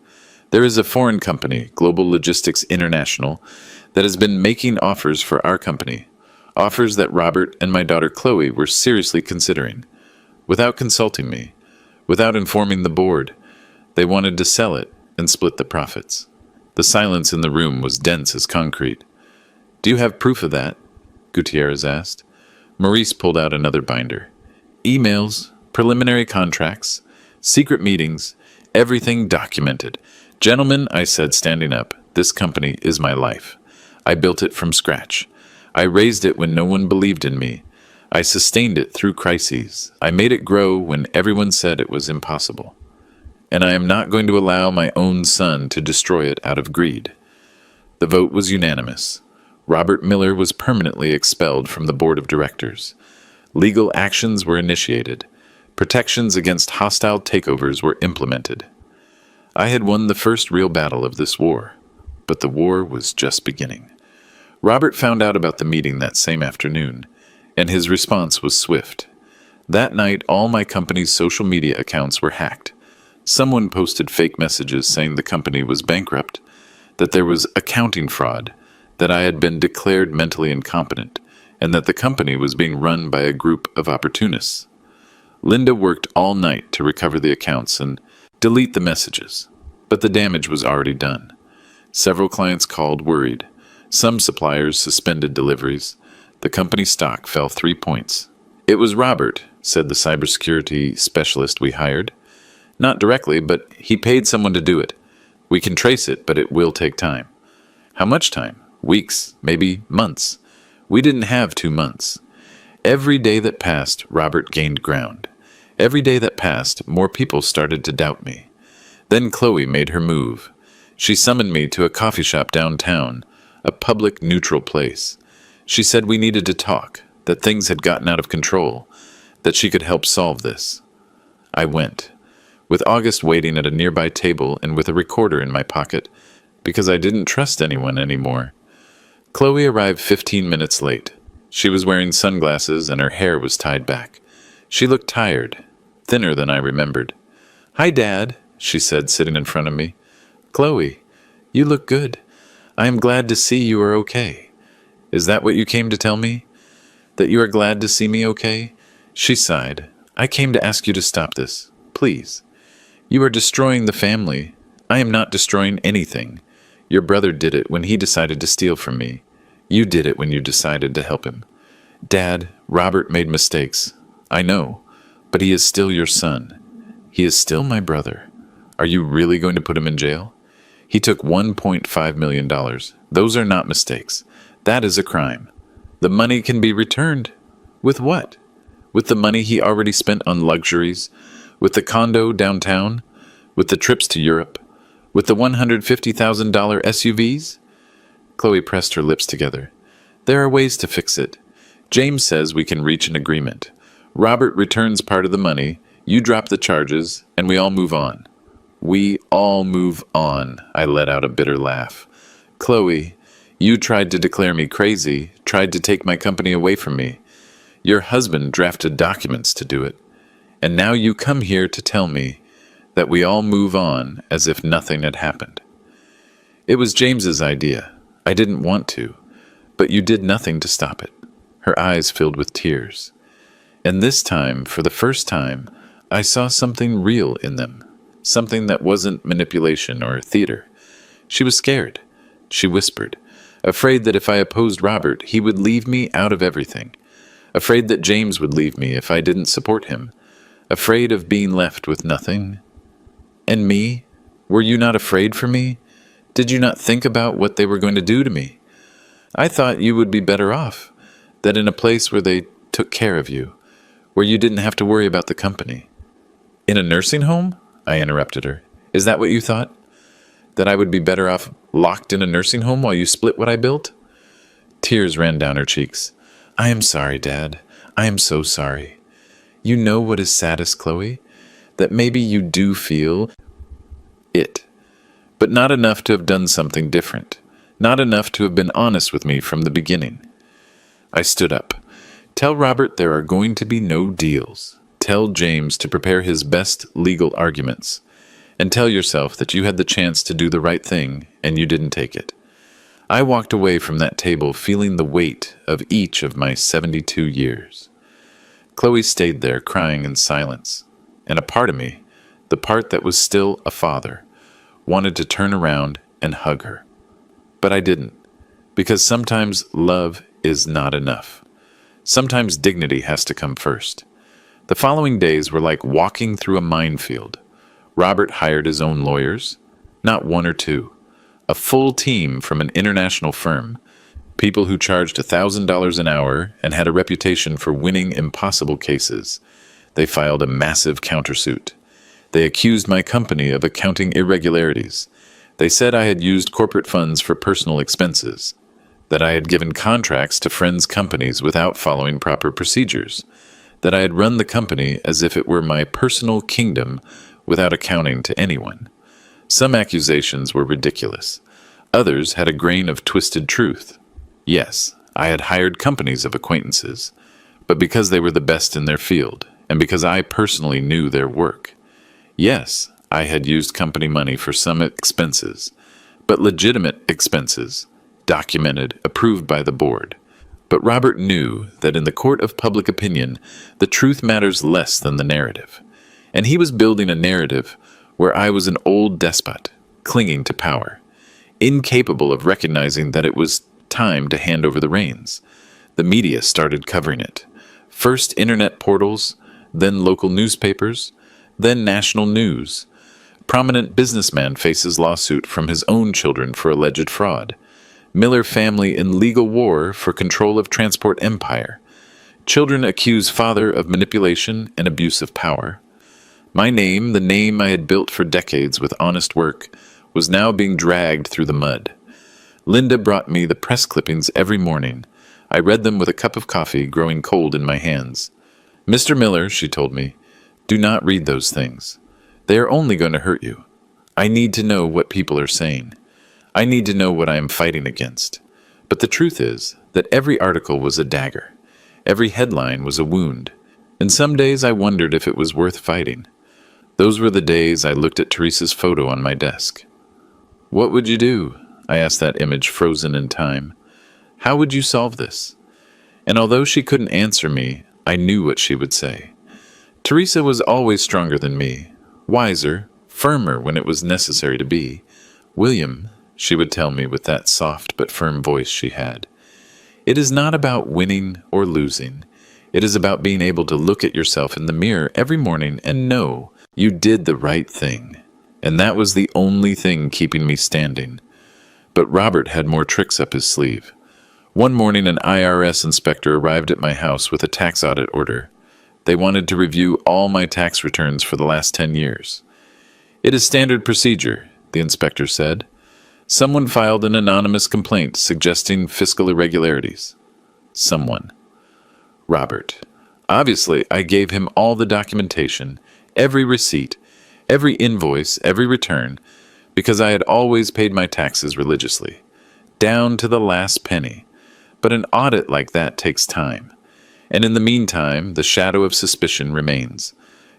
There is a foreign company, Global Logistics International, that has been making offers for our company, offers that Robert and my daughter Chloe were seriously considering. Without consulting me, without informing the board, they wanted to sell it and split the profits. The silence in the room was dense as concrete. Do you have proof of that? Gutierrez asked. Maurice pulled out another binder. Emails, preliminary contracts, secret meetings, everything documented. Gentlemen, I said, standing up, this company is my life. I built it from scratch. I raised it when no one believed in me. I sustained it through crises. I made it grow when everyone said it was impossible. And I am not going to allow my own son to destroy it out of greed. The vote was unanimous. Robert Miller was permanently expelled from the board of directors. Legal actions were initiated. Protections against hostile takeovers were implemented. I had won the first real battle of this war, but the war was just beginning. Robert found out about the meeting that same afternoon, and his response was swift. That night, all my company's social media accounts were hacked. Someone posted fake messages saying the company was bankrupt, that there was accounting fraud, that I had been declared mentally incompetent, and that the company was being run by a group of opportunists. Linda worked all night to recover the accounts and delete the messages, but the damage was already done. Several clients called worried. Some suppliers suspended deliveries. The company stock fell 3 points. It was Robert, said the cybersecurity specialist we hired. Not directly, but he paid someone to do it. We can trace it, but it will take time. How much time? Weeks, maybe months. We didn't have 2 months. Every day that passed, Robert gained ground. Every day that passed, more people started to doubt me. Then Chloe made her move. She summoned me to a coffee shop downtown, a public, neutral place. She said we needed to talk, that things had gotten out of control, that she could help solve this. I went, with August waiting at a nearby table and with a recorder in my pocket, because I didn't trust anyone anymore. Chloe arrived 15 minutes late. She was wearing sunglasses and her hair was tied back. She looked tired, thinner than I remembered. Hi, Dad, she said, sitting in front of me. Chloe, you look good. I am glad to see you are okay. Is that what you came to tell me? That you are glad to see me okay? She sighed. I came to ask you to stop this, please. You are destroying the family. I am not destroying anything. Your brother did it when he decided to steal from me. You did it when you decided to help him. Dad, Robert made mistakes. I know, but he is still your son. He is still my brother. Are you really going to put him in jail? He took $1.5 million. Those are not mistakes. That is a crime. The money can be returned. With what? With the money he already spent on luxuries? With the condo downtown? With the trips to Europe? With the $150,000 SUVs? Chloe pressed her lips together. There are ways to fix it. James says we can reach an agreement. Robert returns part of the money, you drop the charges, and we all move on. We all move on, I let out a bitter laugh. Chloe, you tried to declare me crazy, tried to take my company away from me. Your husband drafted documents to do it. And now you come here to tell me that we all move on as if nothing had happened. It was James's idea. I didn't want to, but you did nothing to stop it. Her eyes filled with tears. And this time, for the first time, I saw something real in them, something that wasn't manipulation or theater. She was scared. She whispered, afraid that if I opposed Robert, he would leave me out of everything. Afraid that James would leave me if I didn't support him. Afraid of being left with nothing. And me? Were you not afraid for me? Did you not think about what they were going to do to me? I thought you would be better off, that in a place where they took care of you, where you didn't have to worry about the company. In a nursing home? I interrupted her. Is that what you thought? That I would be better off locked in a nursing home while you split what I built? Tears ran down her cheeks. I am sorry, Dad. I am so sorry. You know what is saddest, Chloe? That maybe you do feel it, but not enough to have done something different. Not enough to have been honest with me from the beginning. I stood up. Tell Robert there are going to be no deals. Tell James to prepare his best legal arguments. And tell yourself that you had the chance to do the right thing and you didn't take it. I walked away from that table feeling the weight of each of my 72 years. Chloe stayed there crying in silence, and a part of me, the part that was still a father, wanted to turn around and hug her. But I didn't, because sometimes love is not enough. Sometimes dignity has to come first. The following days were like walking through a minefield. Robert hired his own lawyers, not one or two, a full team from an international firm, people who charged $1,000 an hour and had a reputation for winning impossible cases. They filed a massive countersuit. They accused my company of accounting irregularities. They said I had used corporate funds for personal expenses, that I had given contracts to friends' companies without following proper procedures, that I had run the company as if it were my personal kingdom without accounting to anyone. Some accusations were ridiculous. Others had a grain of twisted truth. Yes, I had hired companies of acquaintances, but because they were the best in their field, and because I personally knew their work. Yes, I had used company money for some expenses, but legitimate expenses, documented, approved by the board. But Robert knew that in the court of public opinion, the truth matters less than the narrative. And he was building a narrative where I was an old despot, clinging to power, incapable of recognizing that it was time to hand over the reins. The media started covering it. First internet portals, then local newspapers, then national news. Prominent businessman faces lawsuit from his own children for alleged fraud. Miller family in legal war for control of transport empire. Children accuse father of manipulation and abuse of power. My name, the name I had built for decades with honest work, was now being dragged through the mud. Linda brought me the press clippings every morning. I read them with a cup of coffee growing cold in my hands. Mr. Miller, she told me, do not read those things. They are only going to hurt you. I need to know what people are saying. I need to know what I am fighting against. But the truth is that every article was a dagger. Every headline was a wound. And some days I wondered if it was worth fighting. Those were the days I looked at Teresa's photo on my desk. What would you do? I asked that image frozen in time. How would you solve this? And although she couldn't answer me, I knew what she would say. Teresa was always stronger than me, wiser, firmer when it was necessary to be. William, she would tell me with that soft but firm voice she had. It is not about winning or losing. It is about being able to look at yourself in the mirror every morning and know you did the right thing. And that was the only thing keeping me standing. But Robert had more tricks up his sleeve. One morning, an IRS inspector arrived at my house with a tax audit order. They wanted to review all my tax returns for the last 10 years. It is standard procedure, the inspector said. Someone filed an anonymous complaint suggesting fiscal irregularities. Someone. Robert. Obviously, I gave him all the documentation, every receipt, every invoice, every return, because I had always paid my taxes religiously, down to the last penny. But an audit like that takes time. And in the meantime, the shadow of suspicion remains.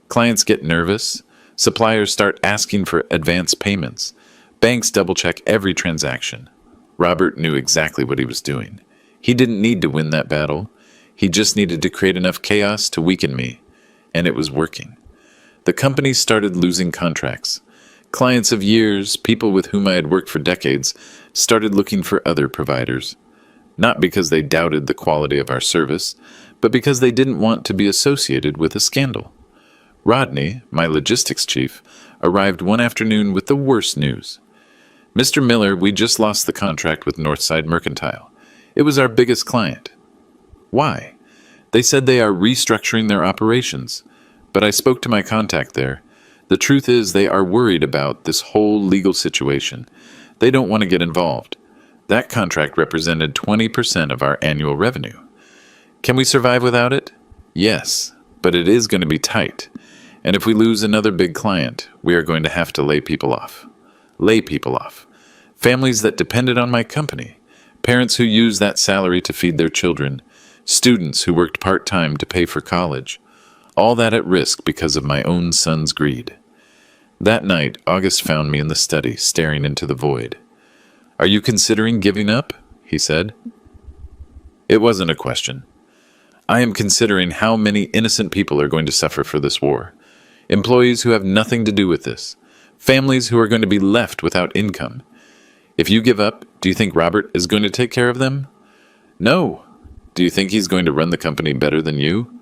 Clients get nervous. Suppliers start asking for advance payments. Banks double-check every transaction. Robert knew exactly what he was doing. He didn't need to win that battle. He just needed to create enough chaos to weaken me. And it was working. The company started losing contracts. Clients of years, people with whom I had worked for decades, started looking for other providers. Not because they doubted the quality of our service, but because they didn't want to be associated with a scandal. Rodney, my logistics chief, arrived one afternoon with the worst news. Mr. Miller, we just lost the contract with Northside Mercantile. It was our biggest client. Why? They said they are restructuring their operations, but I spoke to my contact there. The truth is they are worried about this whole legal situation. They don't want to get involved. That contract represented 20% of our annual revenue. Can we survive without it? Yes, but it is going to be tight. And if we lose another big client, we are going to have to lay people off. Lay people off. Families that depended on my company. Parents who used that salary to feed their children. Students who worked part-time to pay for college. All that at risk because of my own son's greed. That night, August found me in the study, staring into the void. Are you considering giving up? He said. It wasn't a question. I am considering how many innocent people are going to suffer for this war. Employees who have nothing to do with this. Families who are going to be left without income. If you give up, do you think Robert is going to take care of them? No. Do you think he's going to run the company better than you?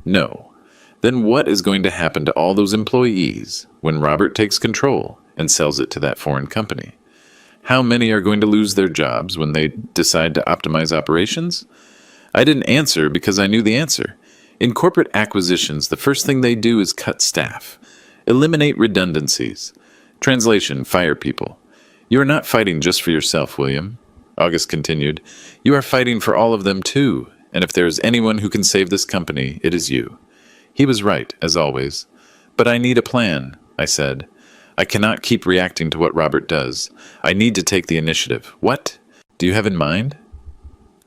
No. Then what is going to happen to all those employees when Robert takes control and sells it to that foreign company? How many are going to lose their jobs when they decide to optimize operations? I didn't answer because I knew the answer. In corporate acquisitions, the first thing they do is cut staff, eliminate redundancies. Translation, fire people. You are not fighting just for yourself, William. August continued. You are fighting for all of them too, and if there is anyone who can save this company, it is you. He was right, as always. But I need a plan, I said. I cannot keep reacting to what Robert does. I need to take the initiative. What do you have in mind?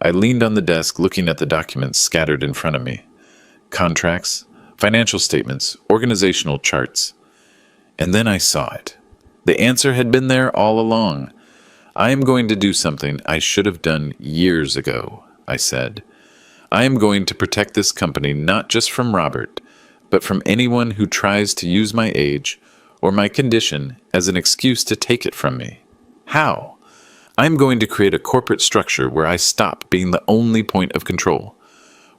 I leaned on the desk, looking at the documents scattered in front of me. Contracts, financial statements, organizational charts. And then I saw it. The answer had been there all along. I am going to do something I should have done years ago, I said. I am going to protect this company not just from Robert, but from anyone who tries to use my age or my condition as an excuse to take it from me. How? I'm going to create a corporate structure where I stop being the only point of control,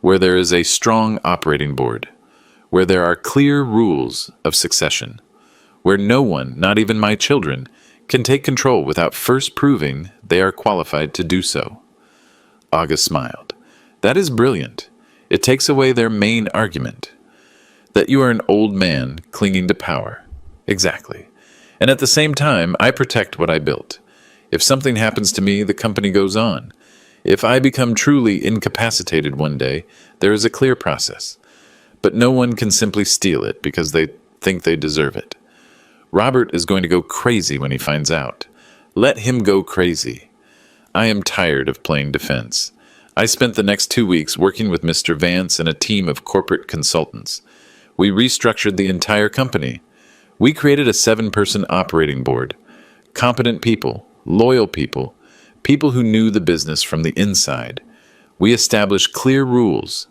where there is a strong operating board, where there are clear rules of succession, where no one, not even my children, can take control without first proving they are qualified to do so. August smiled. That is brilliant. It takes away their main argument, that you are an old man clinging to power. Exactly. And at the same time, I protect what I built. If something happens to me, the company goes on. If I become truly incapacitated one day, there is a clear process. But no one can simply steal it because they think they deserve it. Robert is going to go crazy when he finds out. Let him go crazy. I am tired of playing defense. I spent the next 2 weeks working with Mr. Vance and a team of corporate consultants. We restructured the entire company. We created a 7-person operating board. Competent people, loyal people, people who knew the business from the inside. We established clear rules.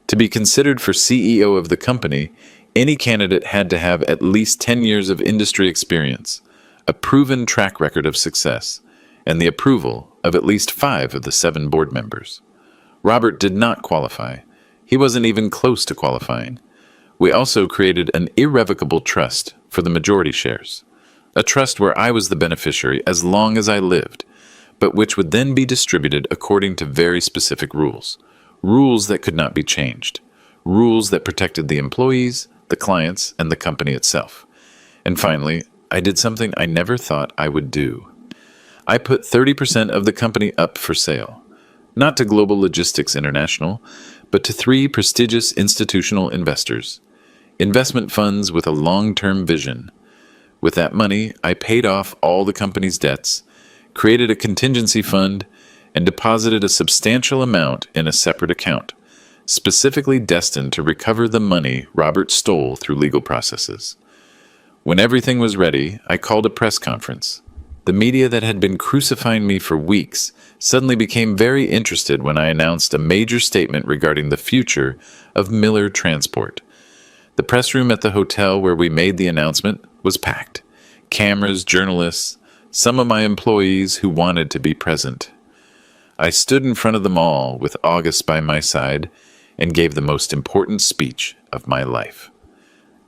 To be considered for CEO of the company, any candidate had to have at least 10 years of industry experience, a proven track record of success, and the approval of at least 5 of the 7 board members. Robert did not qualify. He wasn't even close to qualifying. We also created an irrevocable trust for the majority shares, a trust where I was the beneficiary as long as I lived, but which would then be distributed according to very specific rules, rules that could not be changed, rules that protected the employees, the clients, and the company itself. And finally, I did something I never thought I would do. I put 30% of the company up for sale, not to Global Logistics International, but to 3 prestigious institutional investors, investment funds with a long-term vision. With that money, I paid off all the company's debts, created a contingency fund, and deposited a substantial amount in a separate account, specifically destined to recover the money Robert stole through legal processes. When everything was ready, I called a press conference. The media that had been crucifying me for weeks suddenly became very interested when I announced a major statement regarding the future of Miller Transport. The press room at the hotel where we made the announcement was packed. Cameras, journalists, some of my employees who wanted to be present. I stood in front of them all with August by my side and gave the most important speech of my life.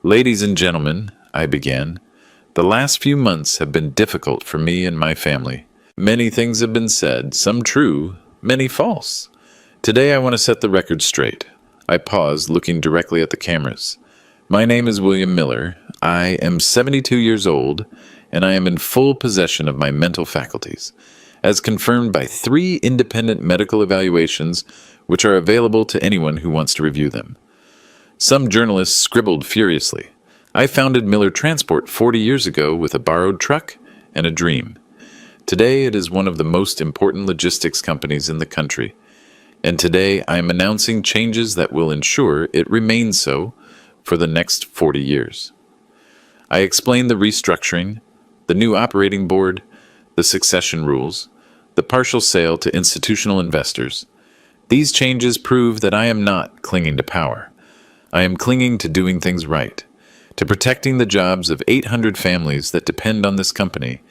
"Ladies and gentlemen," I began, "the last few months have been difficult for me and my family. Many things have been said, some true, many false. Today I want to set the record straight." I paused, looking directly at the cameras. "My name is William Miller. I am 72 years old, and I am in full possession of my mental faculties, as confirmed by 3 independent medical evaluations which are available to anyone who wants to review them." Some journalists scribbled furiously. "I founded Miller Transport 40 years ago with a borrowed truck and a dream. Today it is one of the most important logistics companies in the country, and today I am announcing changes that will ensure it remains so for the next 40 years. I explained the restructuring, the new operating board, the succession rules, the partial sale to institutional investors. These changes prove that I am not clinging to power. I am clinging to doing things right, to protecting the jobs of 800 families that depend on this company,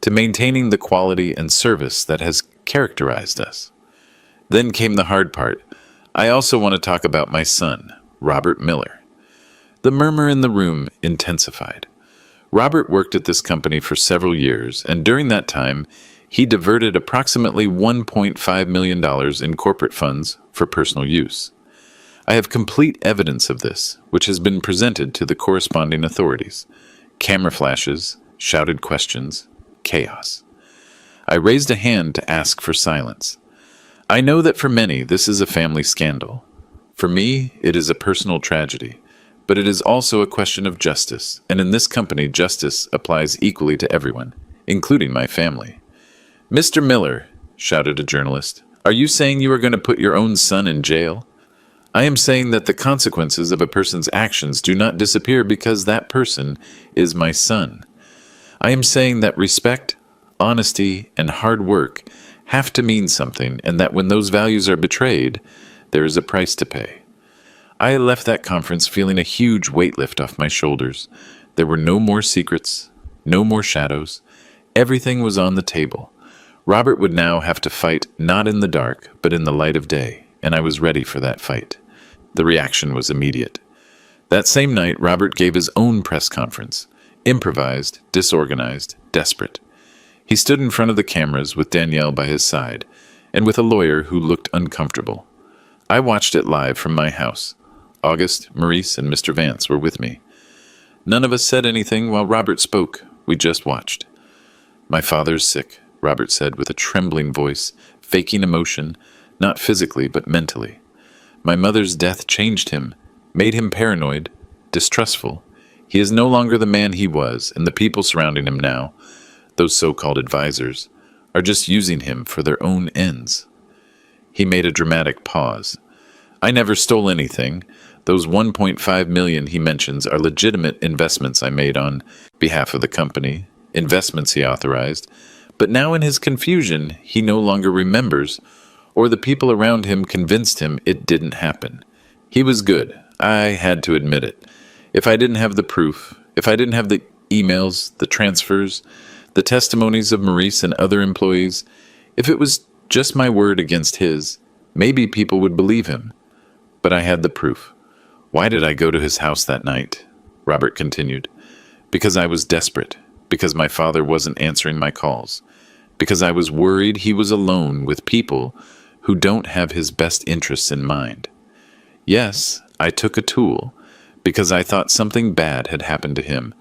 to maintaining the quality and service that has characterized us. Then came the hard part. I also want to talk about my son, Robert Miller." The murmur in the room intensified. Robert worked at this company for several years, and during that time, he diverted approximately $1.5 million in corporate funds for personal use. I have complete evidence of this, which has been presented to the corresponding authorities. Camera flashes, shouted questions, chaos. I raised a hand to ask for silence. I know that for many, this is a family scandal. For me, it is a personal tragedy. But it is also a question of justice, and in this company, justice applies equally to everyone, including my family. "Mr. Miller," shouted a journalist, "are you saying you are going to put your own son in jail?" "I am saying that the consequences of a person's actions do not disappear because that person is my son. I am saying that respect, honesty, and hard work have to mean something, and that when those values are betrayed, there is a price to pay." I left that conference feeling a huge weight lift off my shoulders. There were no more secrets, no more shadows. Everything was on the table. Robert would now have to fight not in the dark, but in the light of day, and I was ready for that fight. The reaction was immediate. That same night, Robert gave his own press conference, improvised, disorganized, desperate. He stood in front of the cameras with Danielle by his side, and with a lawyer who looked uncomfortable. I watched it live from my house. August, Maurice, and Mr. Vance were with me. None of us said anything while Robert spoke. We just watched. "My father's sick," Robert said with a trembling voice, faking emotion, not physically but mentally. "My mother's death changed him, made him paranoid, distrustful. He is no longer the man he was, and the people surrounding him now, those so-called advisors, are just using him for their own ends." He made a dramatic pause. "I never stole anything. Those $1.5 million he mentions are legitimate investments I made on behalf of the company, investments he authorized, but now in his confusion, he no longer remembers, or the people around him convinced him it didn't happen. He was good. I had to admit it. If I didn't have the proof, if I didn't have the emails, the transfers, The testimonies of Maurice and other employees, if it was just my word against his, maybe people would believe him. But I had the proof. Why did I go to his house that night? Robert continued. Because I was desperate. Because my father wasn't answering my calls. Because I was worried he was alone with people who don't have his best interests in mind. Yes, I took a tool, because I thought something bad had happened to him,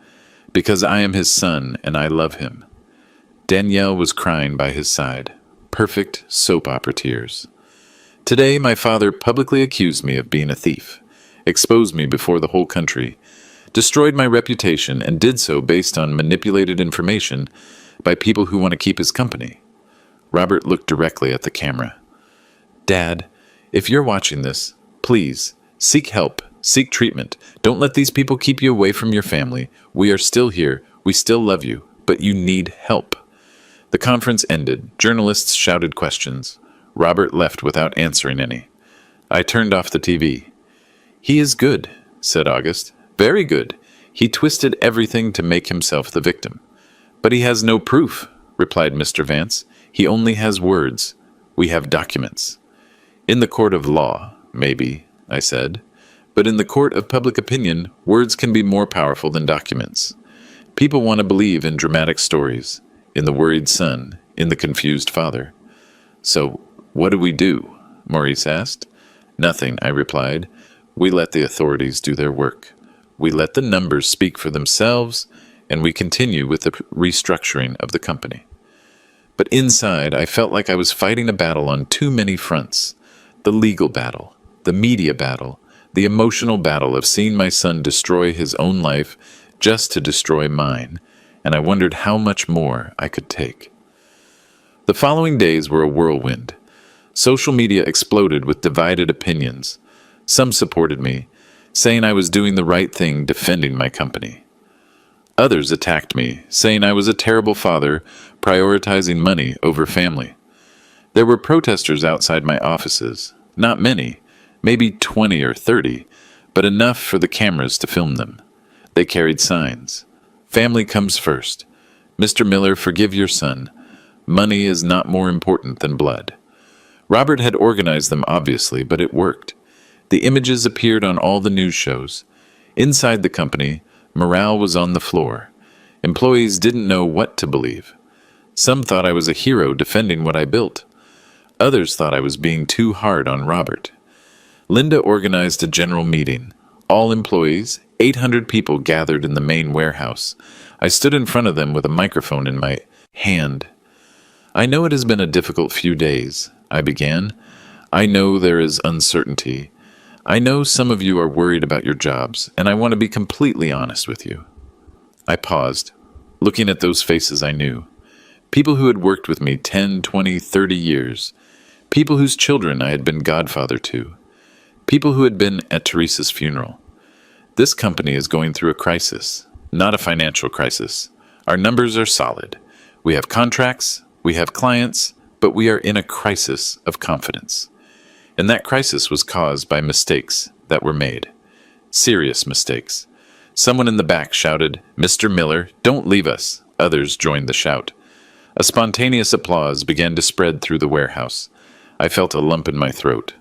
because I am his son and I love him. Danielle was crying by his side, perfect soap opera tears. Today, my father publicly accused me of being a thief, exposed me before the whole country, destroyed my reputation, and did so based on manipulated information by people who want to keep his company. Robert looked directly at the camera. Dad, if you're watching this, please, seek help, seek treatment. Don't let these people keep you away from your family. We are still here. We still love you, but you need help. The conference ended. Journalists shouted questions. Robert left without answering any. I turned off the TV. He is good, said August. Very good. He twisted everything to make himself the victim. But he has no proof, replied Mr. Vance. He only has words. We have documents. In the court of law, maybe, I said. But in the court of public opinion, words can be more powerful than documents. People want to believe in dramatic stories, in the worried son, in the confused father. So, what do? Maurice asked. Nothing, I replied. We let the authorities do their work. We let the numbers speak for themselves, and we continue with the restructuring of the company. But inside, I felt like I was fighting a battle on too many fronts. The legal battle, the media battle, the emotional battle of seeing my son destroy his own life just to destroy mine, and I wondered how much more I could take. The following days were a whirlwind. Social media exploded with divided opinions. Some supported me, saying I was doing the right thing defending my company. Others attacked me, saying I was a terrible father, prioritizing money over family. There were protesters outside my offices, not many, maybe 20 or 30, but enough for the cameras to film them. They carried signs. Family comes first. Mr. Miller, forgive your son. Money is not more important than blood. Robert had organized them, obviously, but it worked. The images appeared on all the news shows. Inside the company, morale was on the floor. Employees didn't know what to believe. Some thought I was a hero defending what I built. Others thought I was being too hard on Robert. Linda organized a general meeting. All employees, 800 people gathered in the main warehouse. I stood in front of them with a microphone in my hand. I know it has been a difficult few days, I began. I know there is uncertainty. I know some of you are worried about your jobs, and I want to be completely honest with you. I paused, looking at those faces I knew. People who had worked with me 10, 20, 30 years. People whose children I had been godfather to. People who had been at Teresa's funeral. This company is going through a crisis, not a financial crisis. Our numbers are solid. We have contracts, we have clients, but we are in a crisis of confidence. And that crisis was caused by mistakes that were made. Serious mistakes. Someone in the back shouted, "Mr. Miller, don't leave us." Others joined the shout. A spontaneous applause began to spread through the warehouse. I felt a lump in my throat.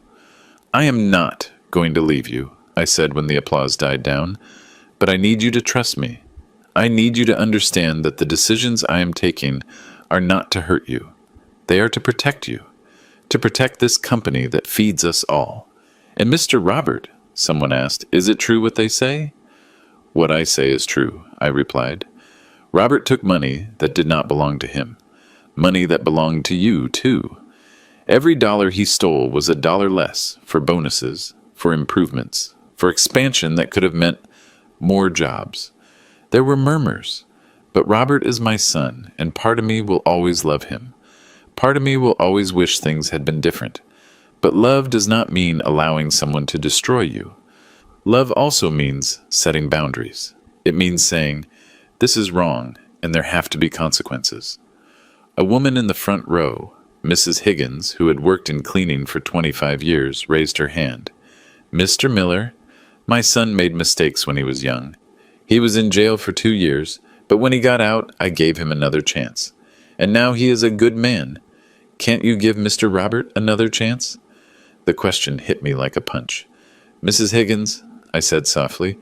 I am not going to leave you, I said when the applause died down, but I need you to trust me. I need you to understand that the decisions I am taking are not to hurt you. They are to protect you, to protect this company that feeds us all. And Mr. Robert, someone asked, is it true what they say? What I say is true, I replied. Robert took money that did not belong to him, money that belonged to you, too. Every dollar he stole was a dollar less for bonuses, for improvements, for expansion that could have meant more jobs. There were murmurs, but Robert is my son, and part of me will always love him. Part of me will always wish things had been different. But love does not mean allowing someone to destroy you. Love also means setting boundaries. It means saying, this is wrong, and there have to be consequences. A woman in the front row, Mrs. Higgins, who had worked in cleaning for 25 years, raised her hand. Mr. Miller, my son made mistakes when he was young. He was in jail for 2 years, But when he got out, I gave him another chance. And now he is a good man. Can't you give Mr. Robert another chance?" The question hit me like a punch. "Mrs. Higgins," I said softly,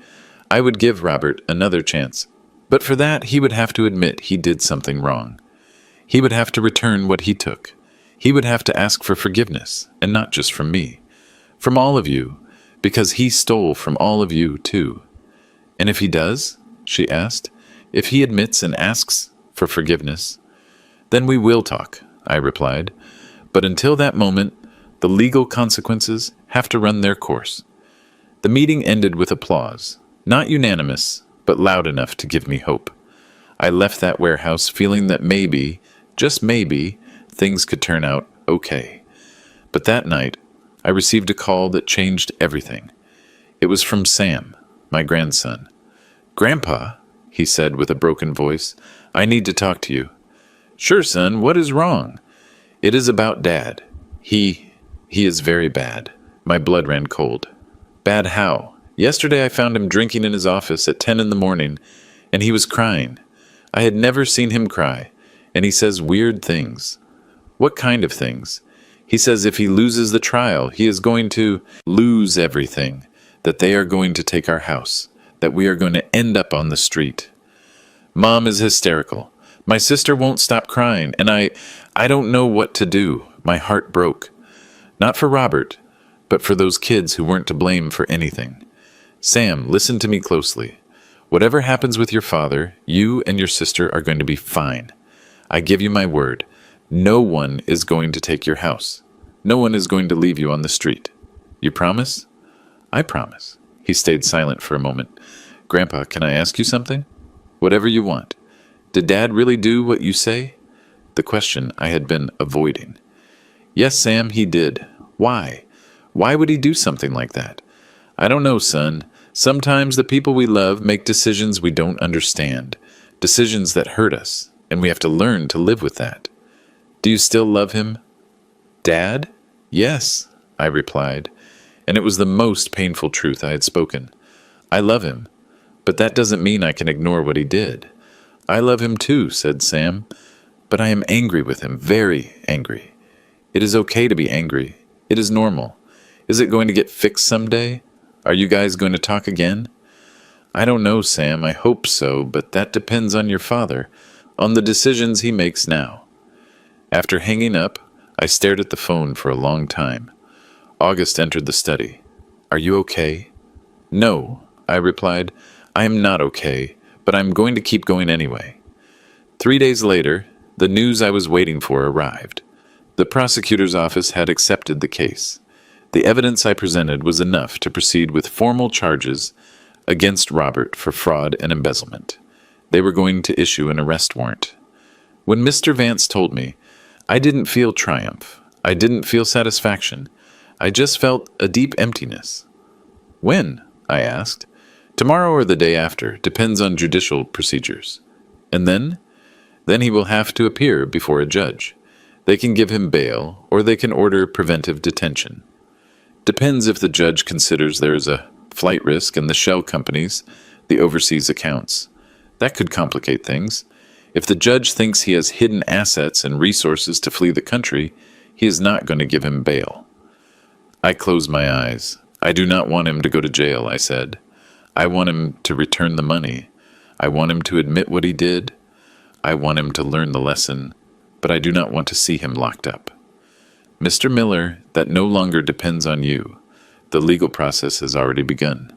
"I would give Robert another chance. But for that, he would have to admit he did something wrong. He would have to return what he took. He would have to ask for forgiveness, and not just from me. From all of you, because he stole from all of you, too." "And if he does?" she asked. "If he admits and asks for forgiveness?" "Then we will talk," I replied. "But until that moment, the legal consequences have to run their course." The meeting ended with applause. Not unanimous, but loud enough to give me hope. I left that warehouse feeling that maybe, just maybe, things could turn out okay. But that night, I received a call that changed everything. It was from Sam, my grandson. "Grandpa," he said with a broken voice, "I need to talk to you." "Sure, son, what is wrong?" "It is about Dad. He is very bad." My blood ran cold. "Bad how?" "Yesterday I found him drinking in his office at 10 in the morning, and he was crying. I had never seen him cry, and he says weird things." "What kind of things?" "He says if he loses the trial, he is going to lose everything, that they are going to take our house, that we are going to end up on the street." Mom is hysterical. My sister won't stop crying, and I don't know what to do. My heart broke. Not for Robert, but for those kids who weren't to blame for anything. "Sam, listen to me closely. Whatever happens with your father, you and your sister are going to be fine. I give you my word. No one is going to take your house. No one is going to leave you on the street. You promise?" "I promise." He stayed silent for a moment. "Grandpa, can I ask you something?" "Whatever you want." "Did Dad really do what you say?" The question I had been avoiding. "Yes, Sam, he did. Why? Why would he do something like that?" "I don't know, son. Sometimes the people we love make decisions we don't understand, decisions that hurt us, and we have to learn to live with that." "Do you still love him?" "Dad?" "Yes," I replied, and it was the most painful truth I had spoken. "I love him, but that doesn't mean I can ignore what he did." "I love him too," said Sam, "but I am angry with him, very angry." "It is okay to be angry. It is normal. Is it going to get fixed someday? Are you guys going to talk again?" "I don't know, Sam. I hope so, but that depends on your father, on the decisions he makes now." After hanging up, I stared at the phone for a long time. August entered the study. "Are you okay?" "No," I replied. "I am not okay, but I'm going to keep going anyway." 3 days later, the news I was waiting for arrived. The prosecutor's office had accepted the case. The evidence I presented was enough to proceed with formal charges against Robert for fraud and embezzlement. They were going to issue an arrest warrant. When Mr. Vance told me, I didn't feel triumph. I didn't feel satisfaction. I just felt a deep emptiness. "When?" I asked. "Tomorrow or the day after, depends on judicial procedures." "And then?" "Then he will have to appear before a judge. They can give him bail, or they can order preventive detention. Depends if the judge considers there is a flight risk in the shell companies, the overseas accounts. That could complicate things. If the judge thinks he has hidden assets and resources to flee the country, he is not going to give him bail." I closed my eyes. "I do not want him to go to jail," I said. "I want him to return the money. I want him to admit what he did. I want him to learn the lesson, but I do not want to see him locked up." "Mr. Miller, that no longer depends on you. The legal process has already begun.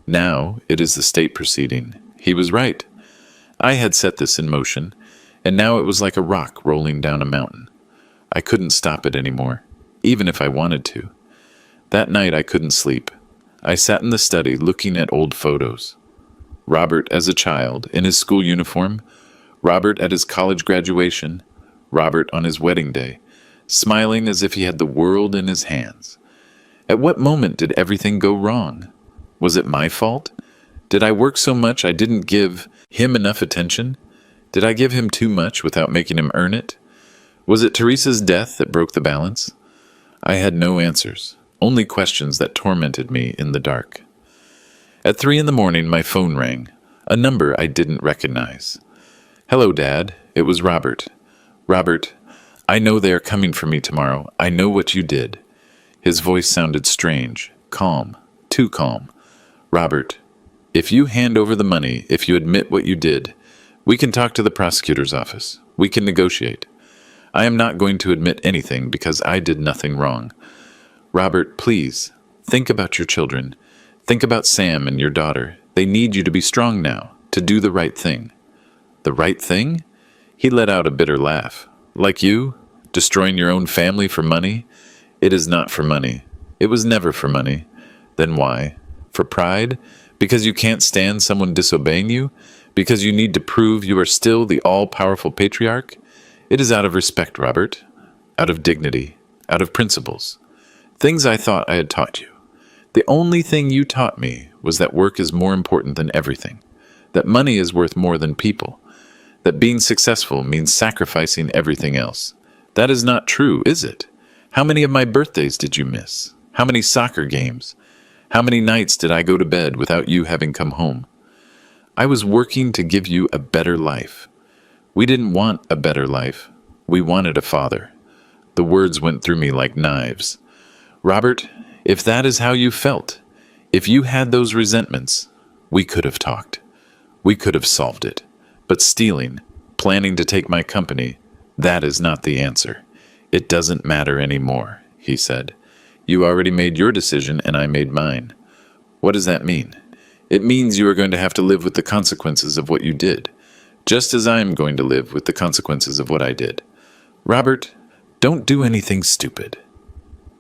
Now it is the state proceeding." He was right. I had set this in motion, and now it was like a rock rolling down a mountain. I couldn't stop it anymore, even if I wanted to. That night I couldn't sleep. I sat in the study looking at old photos. Robert as a child, in his school uniform, Robert at his college graduation, Robert on his wedding day, smiling as if he had the world in his hands. At what moment did everything go wrong? Was it my fault? Did I work so much I didn't give him enough attention? Did I give him too much without making him earn it? Was it Teresa's death that broke the balance? I had no answers, only questions that tormented me in the dark. At 3 in the morning, my phone rang. A number I didn't recognize. "Hello, Dad." It was Robert. "Robert, I know they are coming for me tomorrow. I know what you did." His voice sounded strange, calm, too calm. "Robert, if you hand over the money, if you admit what you did, we can talk to the prosecutor's office. We can negotiate. I am not going to admit anything because I did nothing wrong. Robert, please, think about your children. Think about Sam and your daughter. They need you to be strong now, to do the right thing." "The right thing?" He let out a bitter laugh. "Like you? Destroying your own family for money? It is not for money. It was never for money. Then why? For pride? Because you can't stand someone disobeying you? Because you need to prove you are still the all-powerful patriarch? It is out of respect, Robert. Out of dignity. Out of principles. Things I thought I had taught you. The only thing you taught me was that work is more important than everything. That money is worth more than people. That being successful means sacrificing everything else. That is not true, is it? How many of my birthdays did you miss? How many soccer games? How many nights did I go to bed without you having come home? I was working to give you a better life. We didn't want a better life. We wanted a father." The words went through me like knives. "Robert, if that is how you felt, if you had those resentments, we could have talked. We could have solved it. But stealing, planning to take my company, that is not the answer. It doesn't matter anymore," he said. "You already made your decision and I made mine." "What does that mean?" "It means you are going to have to live with the consequences of what you did, just as I am going to live with the consequences of what I did. Robert, don't do anything stupid."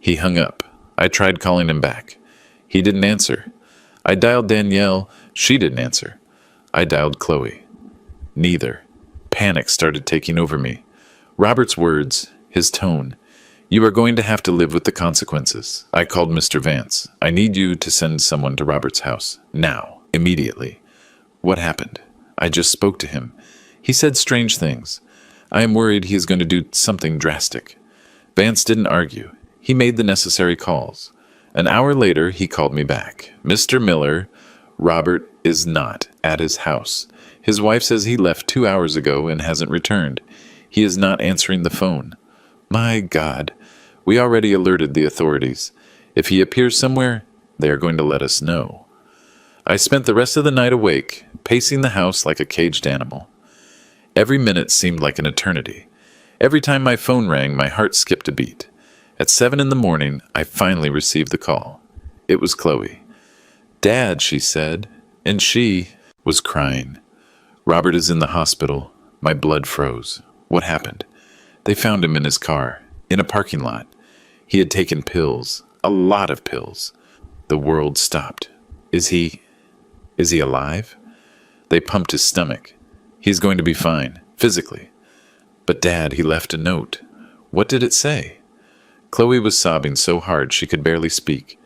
He hung up. I tried calling him back. He didn't answer. I dialed Danielle. She didn't answer. I dialed Chloe. Neither. Panic started taking over me. Robert's words, his tone. "You are going to have to live with the consequences." I called Mr. Vance. "I need you to send someone to Robert's house. Now. Immediately." "What happened?" "I just spoke to him. He said strange things. I am worried he is going to do something drastic." Vance didn't argue. He made the necessary calls. An hour later, he called me back. "Mr. Miller, Robert is not at his house. His wife says he left 2 hours ago and hasn't returned. He is not answering the phone." My God, we already alerted the authorities. If he appears somewhere, they are going to let us know. I spent the rest of the night awake, pacing the house like a caged animal. Every minute seemed like an eternity. Every time my phone rang, my heart skipped a beat. At 7 in the morning, I finally received the call. It was Chloe. "Dad," she said, and she was crying. "Robert is in the hospital." My blood froze. What happened? They found him in his car, in a parking lot. He had taken pills, a lot of pills. The world stopped. Is he alive? They pumped his stomach. He's going to be fine, physically. But Dad, he left a note. What did it say? Chloe was sobbing so hard she could barely speak.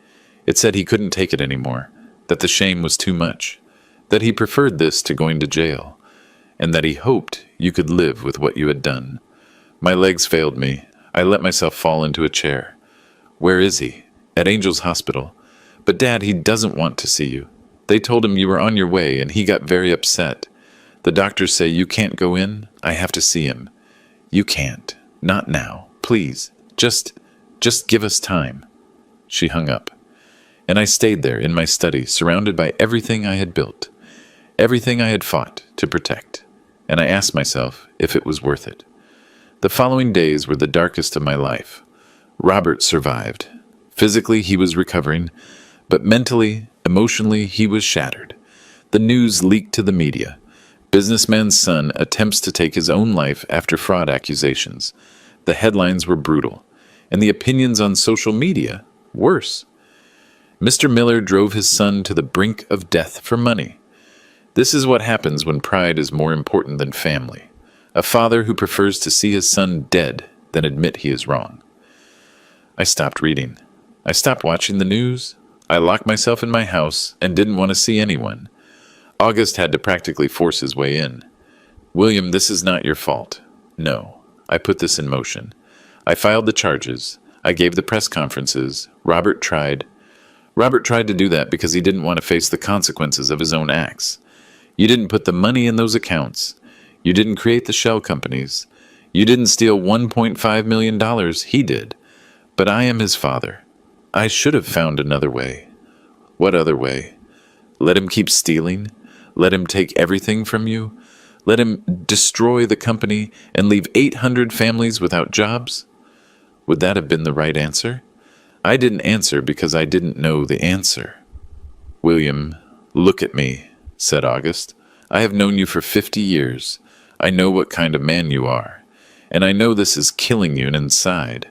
It said he couldn't take it anymore, that the shame was too much, that he preferred this to going to jail, and that he hoped you could live with what you had done. My legs failed me. I let myself fall into a chair. "Where is he?" "At Angel's Hospital." "But Dad, he doesn't want to see you. They told him you were on your way, and he got very upset. The doctors say you can't go in. I have to see him." "You can't. Not now. Please. Just give us time." She hung up. And I stayed there in my study, surrounded by everything I had built, everything I had fought to protect. And I asked myself if it was worth it. The following days were the darkest of my life. Robert survived. Physically, he was recovering, but mentally, emotionally, he was shattered. The news leaked to the media. Businessman's son attempts to take his own life after fraud accusations. The headlines were brutal, and the opinions on social media worse. Mr. Miller drove his son to the brink of death for money. This is what happens when pride is more important than family. A father who prefers to see his son dead than admit he is wrong. I stopped reading. I stopped watching the news. I locked myself in my house and didn't want to see anyone. August had to practically force his way in. "William, this is not your fault." "No, I put this in motion. I filed the charges. I gave the press conferences. Robert tried to do that because he didn't want to face the consequences of his own acts. You didn't put the money in those accounts. You didn't create the shell companies. You didn't steal $1.5 million. He did. But I am his father. I should have found another way. What other way? Let him keep stealing? Let him take everything from you? Let him destroy the company and leave 800 families without jobs? Would that have been the right answer? I didn't answer because I didn't know the answer. William, look at me, said August. I have known you for 50 years. I know what kind of man you are, and I know this is killing you inside.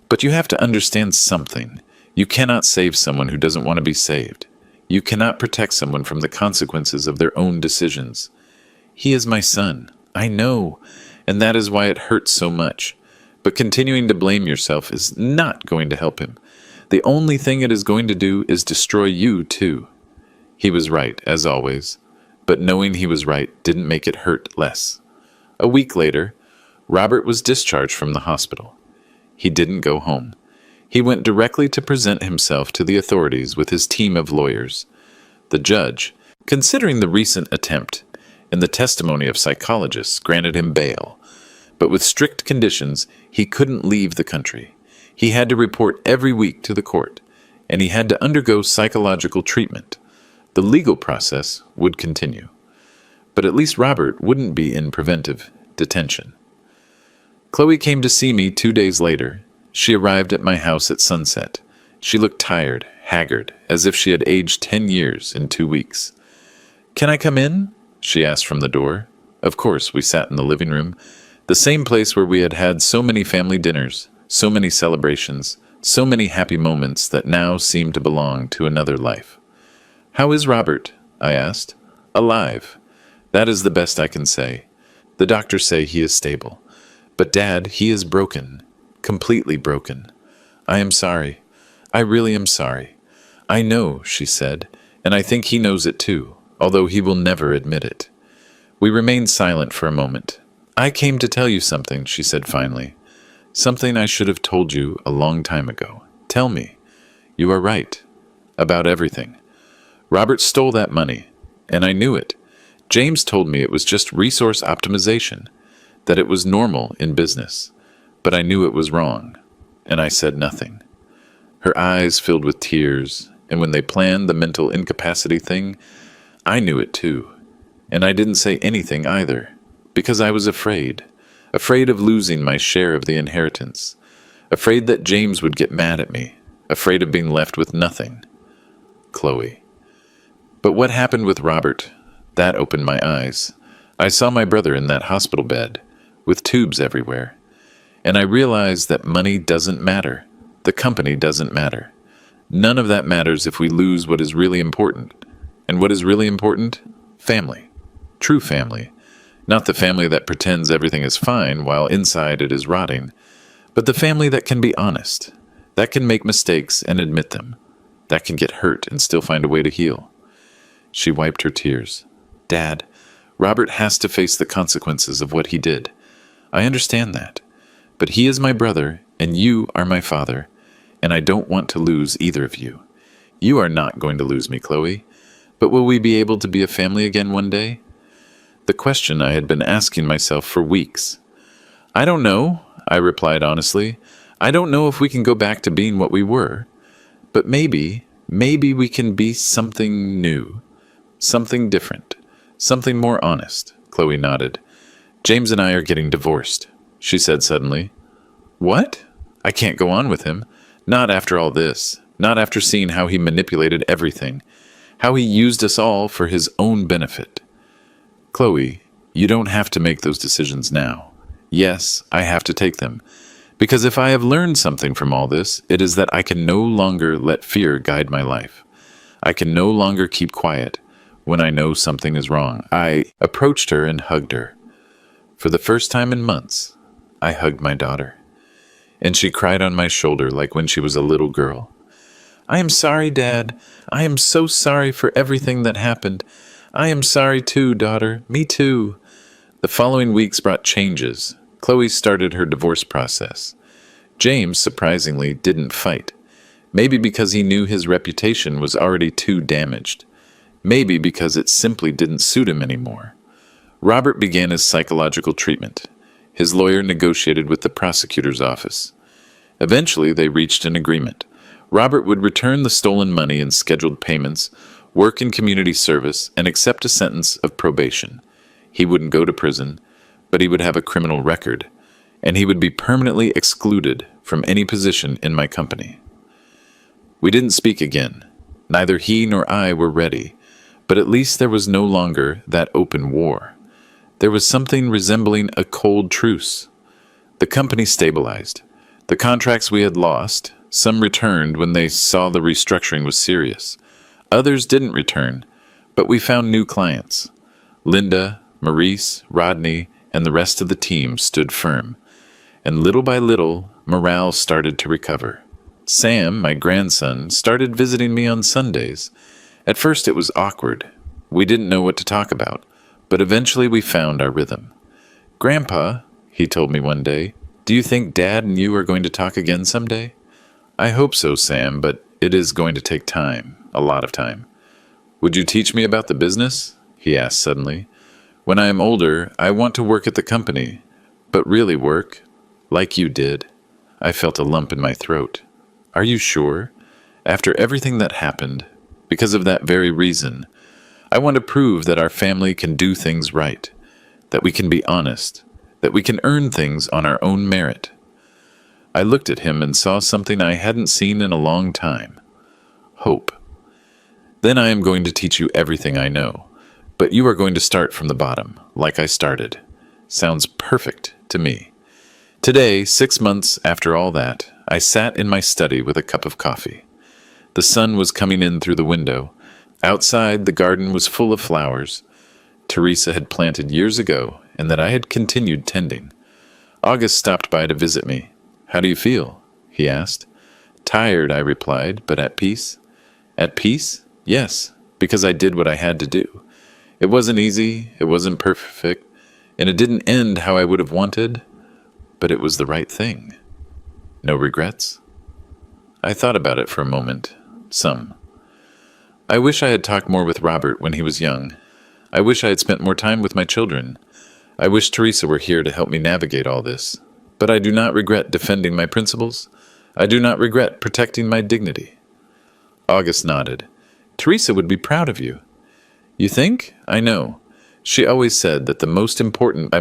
But you have to understand something. You cannot save someone who doesn't want to be saved. You cannot protect someone from the consequences of their own decisions. He is my son. I know, and that is why it hurts so much. But continuing to blame yourself is not going to help him. The only thing it is going to do is destroy you too. He was right, as always, but knowing he was right didn't make it hurt less. A week later, Robert was discharged from the hospital. He didn't go home. He went directly to present himself to the authorities with his team of lawyers. The judge, considering the recent attempt and the testimony of psychologists, granted him bail. But with strict conditions, he couldn't leave the country. He had to report every week to the court, and he had to undergo psychological treatment. The legal process would continue. But at least Robert wouldn't be in preventive detention. Chloe came to see me 2 days later. She arrived at my house at sunset. She looked tired, haggard, as if she had aged 10 years in 2 weeks. "Can I come in?" she asked from the door. Of course, we sat in the living room, the same place where we had had so many family dinners, so many celebrations, so many happy moments that now seemed to belong to another life. "How is Robert?" I asked. "Alive. That is the best I can say. The doctors say he is stable. But Dad, he is broken. Completely broken. I am sorry. I really am sorry. I know," she said, "and I think he knows it too, although he will never admit it." We remained silent for a moment. "I came to tell you something," she said finally. "Something I should have told you a long time ago. Tell me. You are right. About everything. Robert stole that money, and I knew it. James told me it was just resource optimization, that it was normal in business. But I knew it was wrong, and I said nothing." Her eyes filled with tears, and when they planned the mental incapacity thing, I knew it too. And I didn't say anything either, because I was afraid of losing my share of the inheritance, afraid that James would get mad at me, afraid of being left with nothing. Chloe. But what happened with Robert? That opened my eyes. I saw my brother in that hospital bed, with tubes everywhere. And I realized that money doesn't matter. The company doesn't matter. None of that matters if we lose what is really important. And what is really important? Family. True family. Not the family that pretends everything is fine while inside it is rotting, but the family that can be honest, that can make mistakes and admit them, that can get hurt and still find a way to heal. She wiped her tears. "Dad, Robert has to face the consequences of what he did. I understand that. But he is my brother, and you are my father, and I don't want to lose either of you. You are not going to lose me, Chloe. But will we be able to be a family again one day?" The question I had been asking myself for weeks. "I don't know," I replied honestly. "I don't know if we can go back to being what we were. But maybe we can be something new, something different, something more honest." Chloe nodded. "James and I are getting divorced," she said suddenly. "What? I can't go on with him. Not after all this. Not after seeing how he manipulated everything. How he used us all for his own benefit." "Chloe, you don't have to make those decisions now. Yes, I have to take them. Because if I have learned something from all this, it is that I can no longer let fear guide my life. I can no longer keep quiet when I know something is wrong." I approached her and hugged her. For the first time in months, I hugged my daughter. And she cried on my shoulder like when she was a little girl. "I am sorry, Dad. I am so sorry for everything that happened. I am sorry too, daughter. Me too." The following weeks brought changes. Chloe started her divorce process. James, surprisingly, didn't fight. Maybe because he knew his reputation was already too damaged. Maybe because it simply didn't suit him anymore. Robert began his psychological treatment. His lawyer negotiated with the prosecutor's office. Eventually, they reached an agreement. Robert would return the stolen money and scheduled payments, work in community service, and accept a sentence of probation. He wouldn't go to prison, but he would have a criminal record, and he would be permanently excluded from any position in my company. We didn't speak again. Neither he nor I were ready, but at least there was no longer that open war. There was something resembling a cold truce. The company stabilized. The contracts we had lost, some returned when they saw the restructuring was serious. Others didn't return, but we found new clients. Linda, Maurice, Rodney, and the rest of the team stood firm. And little by little, morale started to recover. Sam, my grandson, started visiting me on Sundays. At first it was awkward. We didn't know what to talk about, but eventually we found our rhythm. "Grandpa," he told me one day, "do you think Dad and you are going to talk again someday?" "I hope so, Sam, but it is going to take time, a lot of time." "Would you teach me about the business?" he asked suddenly. "When I am older, I want to work at the company, but really work, like you did." I felt a lump in my throat. "Are you sure? After everything that happened, because of that very reason, I want to prove that our family can do things right, that we can be honest, that we can earn things on our own merit." I looked at him and saw something I hadn't seen in a long time. Hope. "Then I am going to teach you everything I know, but you are going to start from the bottom, like I started." Sounds perfect to me. Today, 6 months after all that, I sat in my study with a cup of coffee. The sun was coming in through the window. Outside, the garden was full of flowers Teresa had planted years ago and that I had continued tending. August stopped by to visit me. "How do you feel?" he asked. "Tired," I replied, "but at peace." "At peace?" "Yes, because I did what I had to do. It wasn't easy, it wasn't perfect, and it didn't end how I would have wanted, but it was the right thing." "No regrets?" I thought about it for a moment. Some. I wish I had talked more with Robert when he was young. I wish I had spent more time with my children. I wish Teresa were here to help me navigate all this. But I do not regret defending my principles. I do not regret protecting my dignity. August nodded. "Teresa would be proud of you." "You think?" "I know. She always said that the most important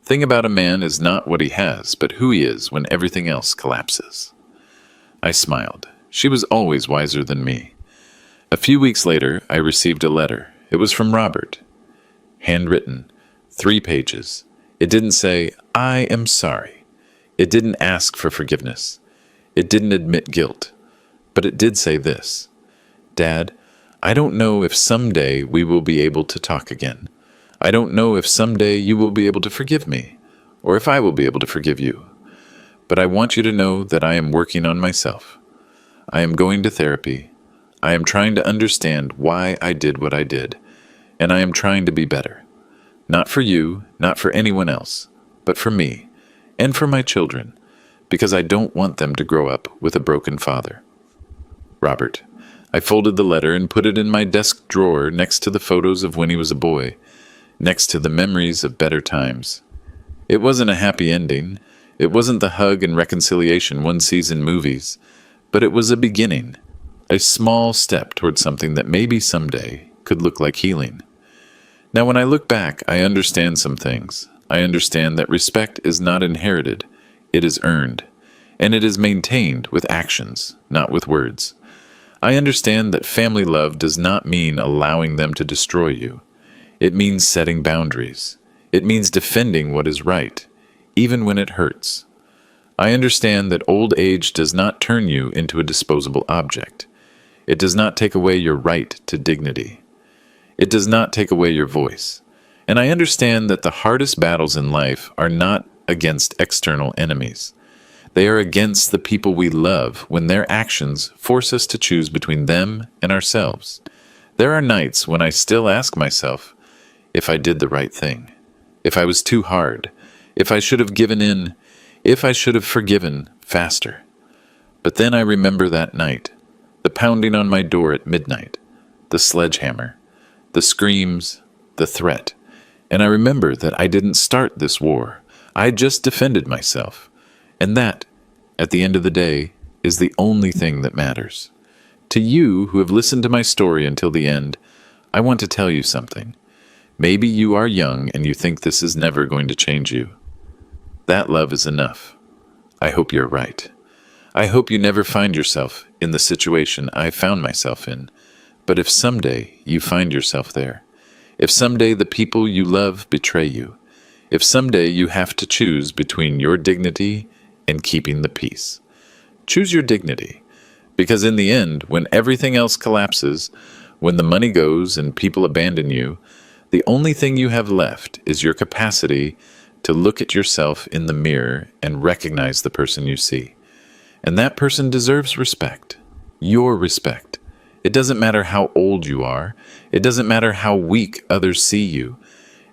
thing about a man is not what he has, but who he is when everything else collapses." I smiled. She was always wiser than me. A few weeks later, I received a letter. It was from Robert. Handwritten. 3 pages. It didn't say, "I am sorry." It didn't ask for forgiveness. It didn't admit guilt. But it did say this: "Dad, I don't know if someday we will be able to talk again. I don't know if someday you will be able to forgive me, or if I will be able to forgive you. But I want you to know that I am working on myself. I am going to therapy. I am trying to understand why I did what I did, and I am trying to be better. Not for you, not for anyone else, but for me, and for my children, because I don't want them to grow up with a broken father." Robert. I folded the letter and put it in my desk drawer next to the photos of when he was a boy, next to the memories of better times. It wasn't a happy ending. It wasn't the hug and reconciliation one sees in movies, but it was a beginning, a small step toward something that maybe someday could look like healing. Now, when I look back, I understand some things. I understand that respect is not inherited, it is earned, and it is maintained with actions, not with words. I understand that family love does not mean allowing them to destroy you. It means setting boundaries. It means defending what is right, even when it hurts. I understand that old age does not turn you into a disposable object. It does not take away your right to dignity. It does not take away your voice. And I understand that the hardest battles in life are not against external enemies. They are against the people we love when their actions force us to choose between them and ourselves. There are nights when I still ask myself if I did the right thing, if I was too hard, if I should have given in, if I should have forgiven faster. But then I remember that night, the pounding on my door at midnight, the sledgehammer, the screams, the threat. And I remember that I didn't start this war. I just defended myself. And that, at the end of the day, is the only thing that matters. To you who have listened to my story until the end, I want to tell you something. Maybe you are young and you think this is never going to change you. That love is enough. I hope you're right. I hope you never find yourself in the situation I found myself in. But if someday you find yourself there, if someday the people you love betray you, if someday you have to choose between your dignity and keeping the peace, choose your dignity. Because in the end, when everything else collapses, when the money goes and people abandon you, the only thing you have left is your capacity to look at yourself in the mirror and recognize the person you see. And that person deserves respect. Your respect. It doesn't matter how old you are. It doesn't matter how weak others see you.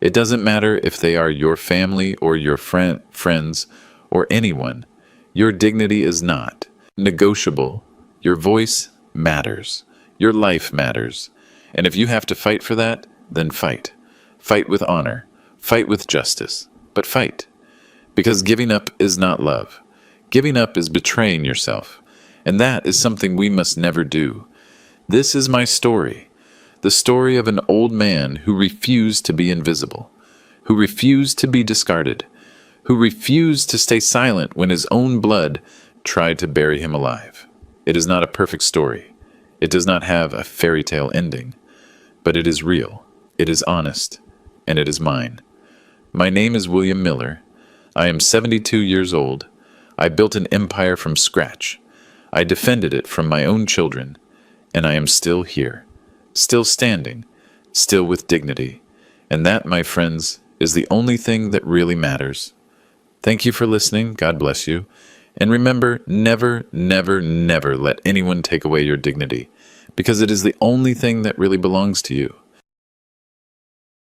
It doesn't matter if they are your family or your friends or anyone. Your dignity is not negotiable. Your voice matters. Your life matters. And if you have to fight for that, then fight. Fight with honor. Fight with justice. But fight. Because giving up is not love. Giving up is betraying yourself. And that is something we must never do. This is my story. The story of an old man who refused to be invisible. Who refused to be discarded. Who refused to stay silent when his own blood tried to bury him alive. It is not a perfect story. It does not have a fairy tale ending. But it is real. It is honest. And it is mine. My name is William Miller. I am 72 years old. I built an empire from scratch. I defended it from my own children. And I am still here. Still standing. Still with dignity. And that, my friends, is the only thing that really matters. Thank you for listening. God bless you. And remember, never, never, never let anyone take away your dignity, because it is the only thing that really belongs to you.